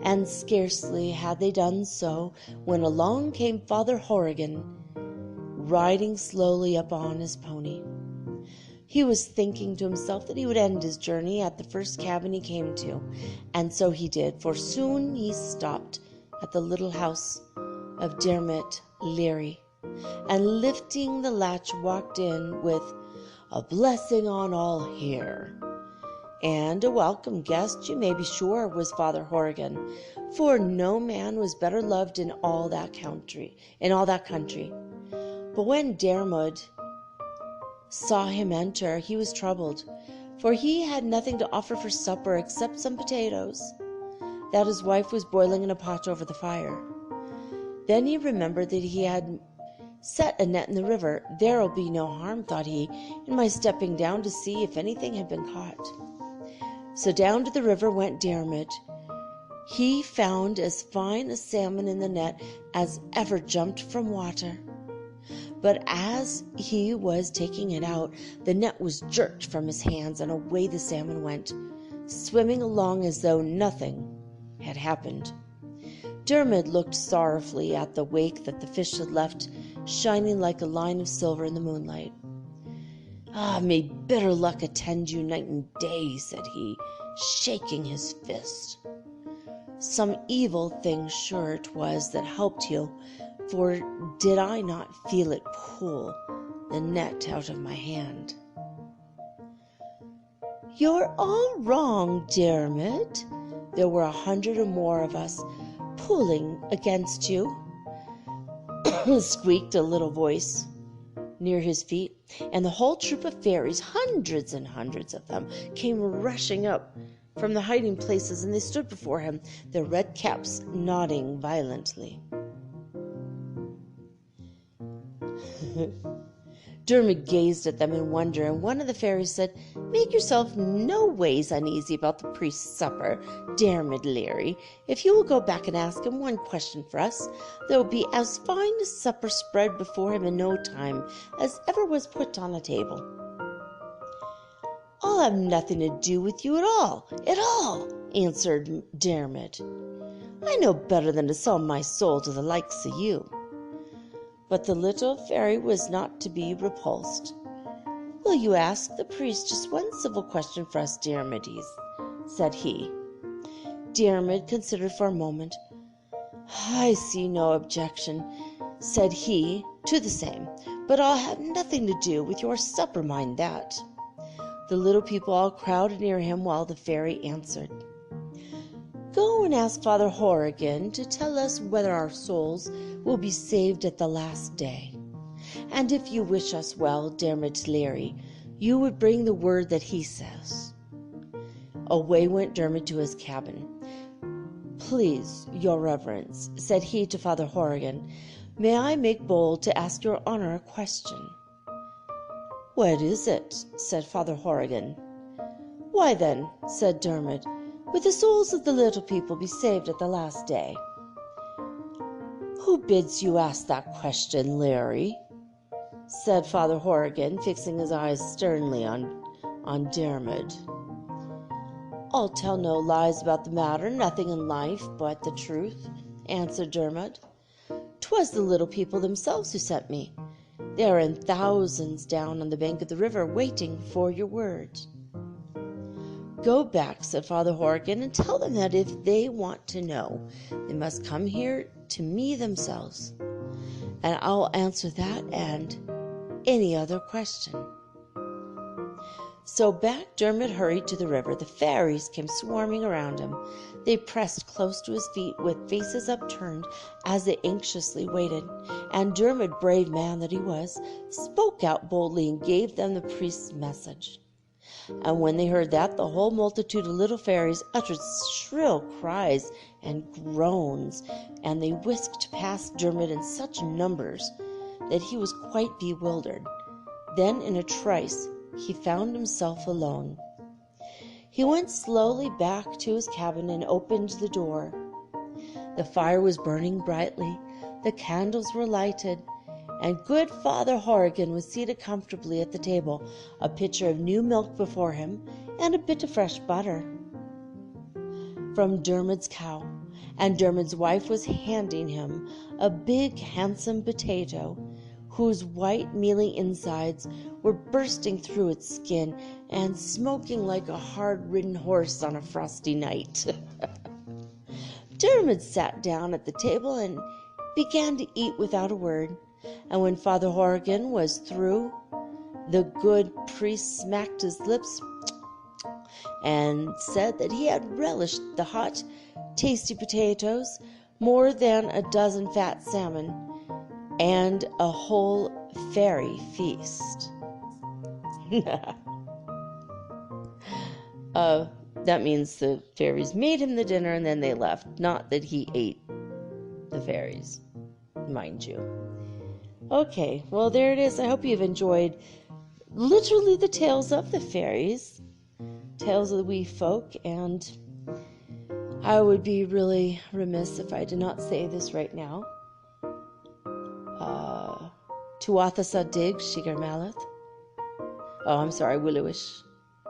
And scarcely had they done so when along came Father Horrigan, riding slowly up on his pony. He was thinking to himself that he would end his journey at the first cabin he came to, and so he did, for soon he stopped at the little house of Dermot Leary, and lifting the latch walked in with "A blessing on all here." And a welcome guest, you may be sure, was Father Horrigan, for no man was better loved in all that country. But when Dermot saw him enter, he was troubled, for he had nothing to offer for supper except some potatoes that his wife was boiling in a pot over the fire. Then he remembered that he had set a net in the river. "There'll be no harm," thought he, "in my stepping down to see if anything had been caught." So down to the river went Dermot. He found as fine a salmon in the net as ever jumped from water. But as he was taking it out, the net was jerked from his hands, and away the salmon went, swimming along as though nothing had happened. Dermot looked sorrowfully at the wake that the fish had left, shining like a line of silver in the moonlight. "Ah, may better luck attend you night and day," said he, shaking his fist. "Some evil thing sure it was that helped you, for did I not feel it pull the net out of my hand?" "You're all wrong, Dermot. There were 100 or more of us pulling against you," squeaked a little voice near his feet, and the whole troop of fairies, hundreds and hundreds of them, came rushing up from the hiding places, and they stood before him, their red caps nodding violently. Dermot gazed at them in wonder, and one of the fairies said, "Make yourself no ways uneasy about the priest's supper, Dermot Leary. If you will go back and ask him one question for us, there will be as fine a supper spread before him in no time as ever was put on a table." "I'll have nothing to do with you at all, answered Dermot. "I know better than to sell my soul to the likes of you." But the little fairy was not to be repulsed. "Will you ask the priest just one civil question for us, Dermot?" said he. Dermot considered for a moment. "I see no objection," said he, "to the same, but I'll have nothing to do with your supper, mind that." The little people all crowded near him while the fairy answered, "Go and ask Father Horrigan to tell us whether our souls will be saved at the last day. And if you wish us well, Dermot Leary, you would bring the word that he says." Away went Dermot to his cabin. "Please, your reverence," said he to Father Horrigan, "may I make bold to ask your honor a question?" "What is it?" said Father Horrigan. "Why then," said Dermot, "would the souls of the little people be saved at the last day?" "Who bids you ask that question, Larry?" said Father Horrigan, fixing his eyes sternly on Dermot. "I'll tell no lies about the matter, nothing in life but the truth," answered Dermot. "'Twas the little people themselves who sent me. They are in thousands down on the bank of the river waiting for your word." "Go back," said Father Horrigan, "and tell them that if they want to know, they must come here to me themselves." And I'll answer that and any other question. So back Dermot hurried to the river. The fairies came swarming around him. They pressed close to his feet with faces upturned as they anxiously waited. And Dermot, brave man that he was, spoke out boldly and gave them the priest's message. And when they heard that, the whole multitude of little fairies uttered shrill cries and groans, and they whisked past Dermot in such numbers that he was quite bewildered. Then in a trice he found himself alone. He went slowly back to his cabin and opened the door. The fire was burning brightly, the candles were lighted, and good Father Horrigan was seated comfortably at the table, a pitcher of new milk before him, and a bit of fresh butter from Dermot's cow, and Dermot's wife was handing him a big, handsome potato, whose white, mealy insides were bursting through its skin and smoking like a hard-ridden horse on a frosty night. Dermot sat down at the table and began to eat without a word, and when Father Horrigan was through, the good priest smacked his lips and said that he had relished the hot, tasty potatoes more than a dozen fat salmon and a whole fairy feast. That means the fairies made him the dinner and then they left, not that he ate the fairies, mind you. Okay, well, there it is. I hope you've enjoyed literally the tales of the fairies, tales of the wee folk, and I would be really remiss if I did not say this right now. Tuatha Sadig Shigar Maleth. Oh, I'm sorry, Willowish.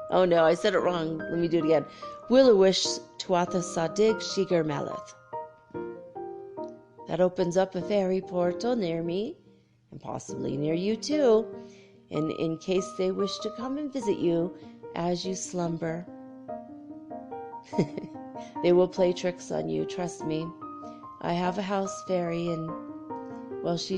Oh no, I said it wrong. Let me do it again. Willowish Tuatha Sadig Shigar Maleth. That opens up a fairy portal near me, and possibly near you too, and in case they wish to come and visit you as you slumber. They will play tricks on you, trust me. I have a house fairy, and well, she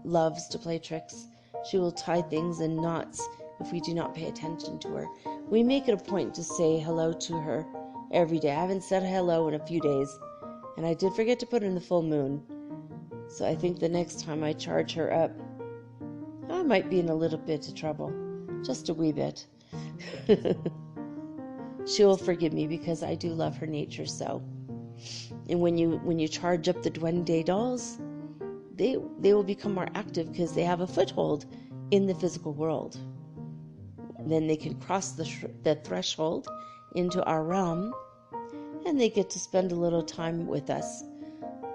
loves to play tricks. She will tie things in knots if we do not pay attention to her. We make it a point to say hello to her every day. I haven't said hello in a few days, and I did forget to put in the full moon. So I think the next time I charge her up, I might be in a little bit of trouble. Just a wee bit. She'll forgive me because I do love her nature so. And when you charge up the Duende dolls, they will become more active because they have a foothold in the physical world. Then they can cross the threshold into our realm, and they get to spend a little time with us.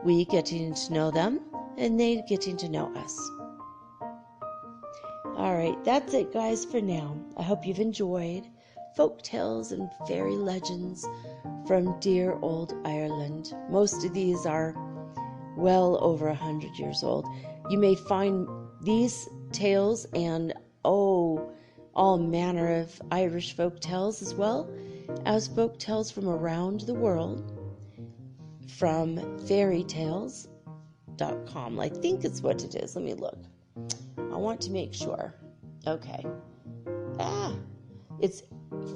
We getting to know them, and they getting to know us. All right, that's it, guys, for now. I hope you've enjoyed folk tales and fairy legends from dear old Ireland. Most of these are well over 100 years old. You may find these tales and all manner of Irish folk tales, as well as folk tales from around the world, from fairytales.com. I think it's what it is. Let me look. I want to make sure. Okay. It's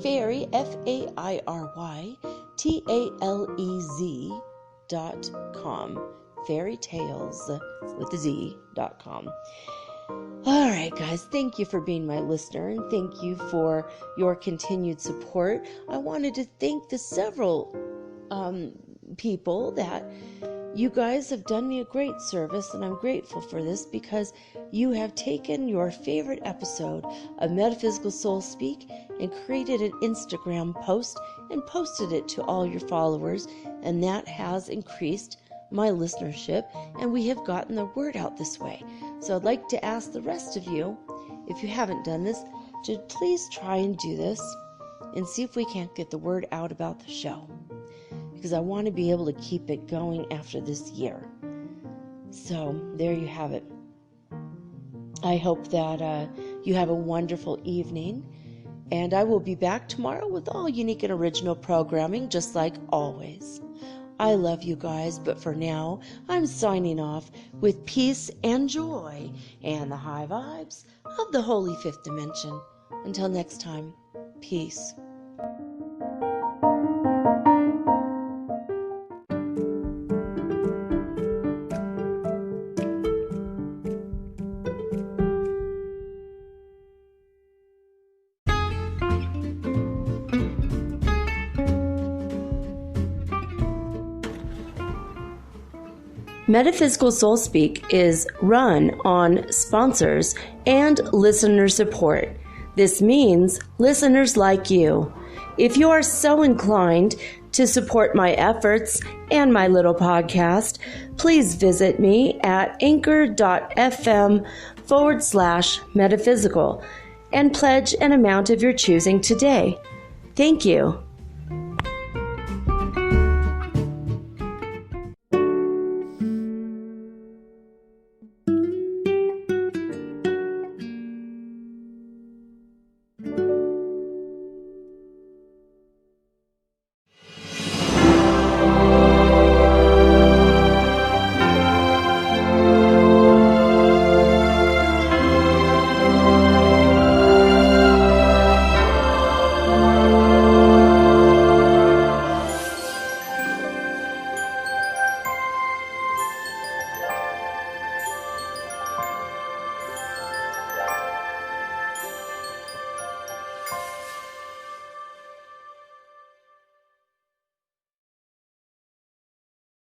fairy, FAIRYTALEZ.com. Fairytales with the Z.com. All right, guys, thank you for being my listener, and thank you for your continued support. I wanted to thank the several people that you guys have done me a great service, and I'm grateful for this because you have taken your favorite episode of Metaphysical Soul Speak and created an Instagram post and posted it to all your followers, and that has increased my listenership, and we have gotten the word out this way. So I'd like to ask the rest of you, if you haven't done this, to please try and do this and see if we can't get the word out about the show, because I want to be able to keep it going after this year. So there you have it. I hope that you have a wonderful evening, and I will be back tomorrow with all unique and original programming, just like always. I love you guys, but for now, I'm signing off with peace and joy and the high vibes of the Holy Fifth Dimension. Until next time, peace. Metaphysical Soul Speak is run on sponsors and listener support. This means listeners like you. If you are so inclined to support my efforts and my little podcast, please visit me at anchor.fm/metaphysical and pledge an amount of your choosing today. Thank you.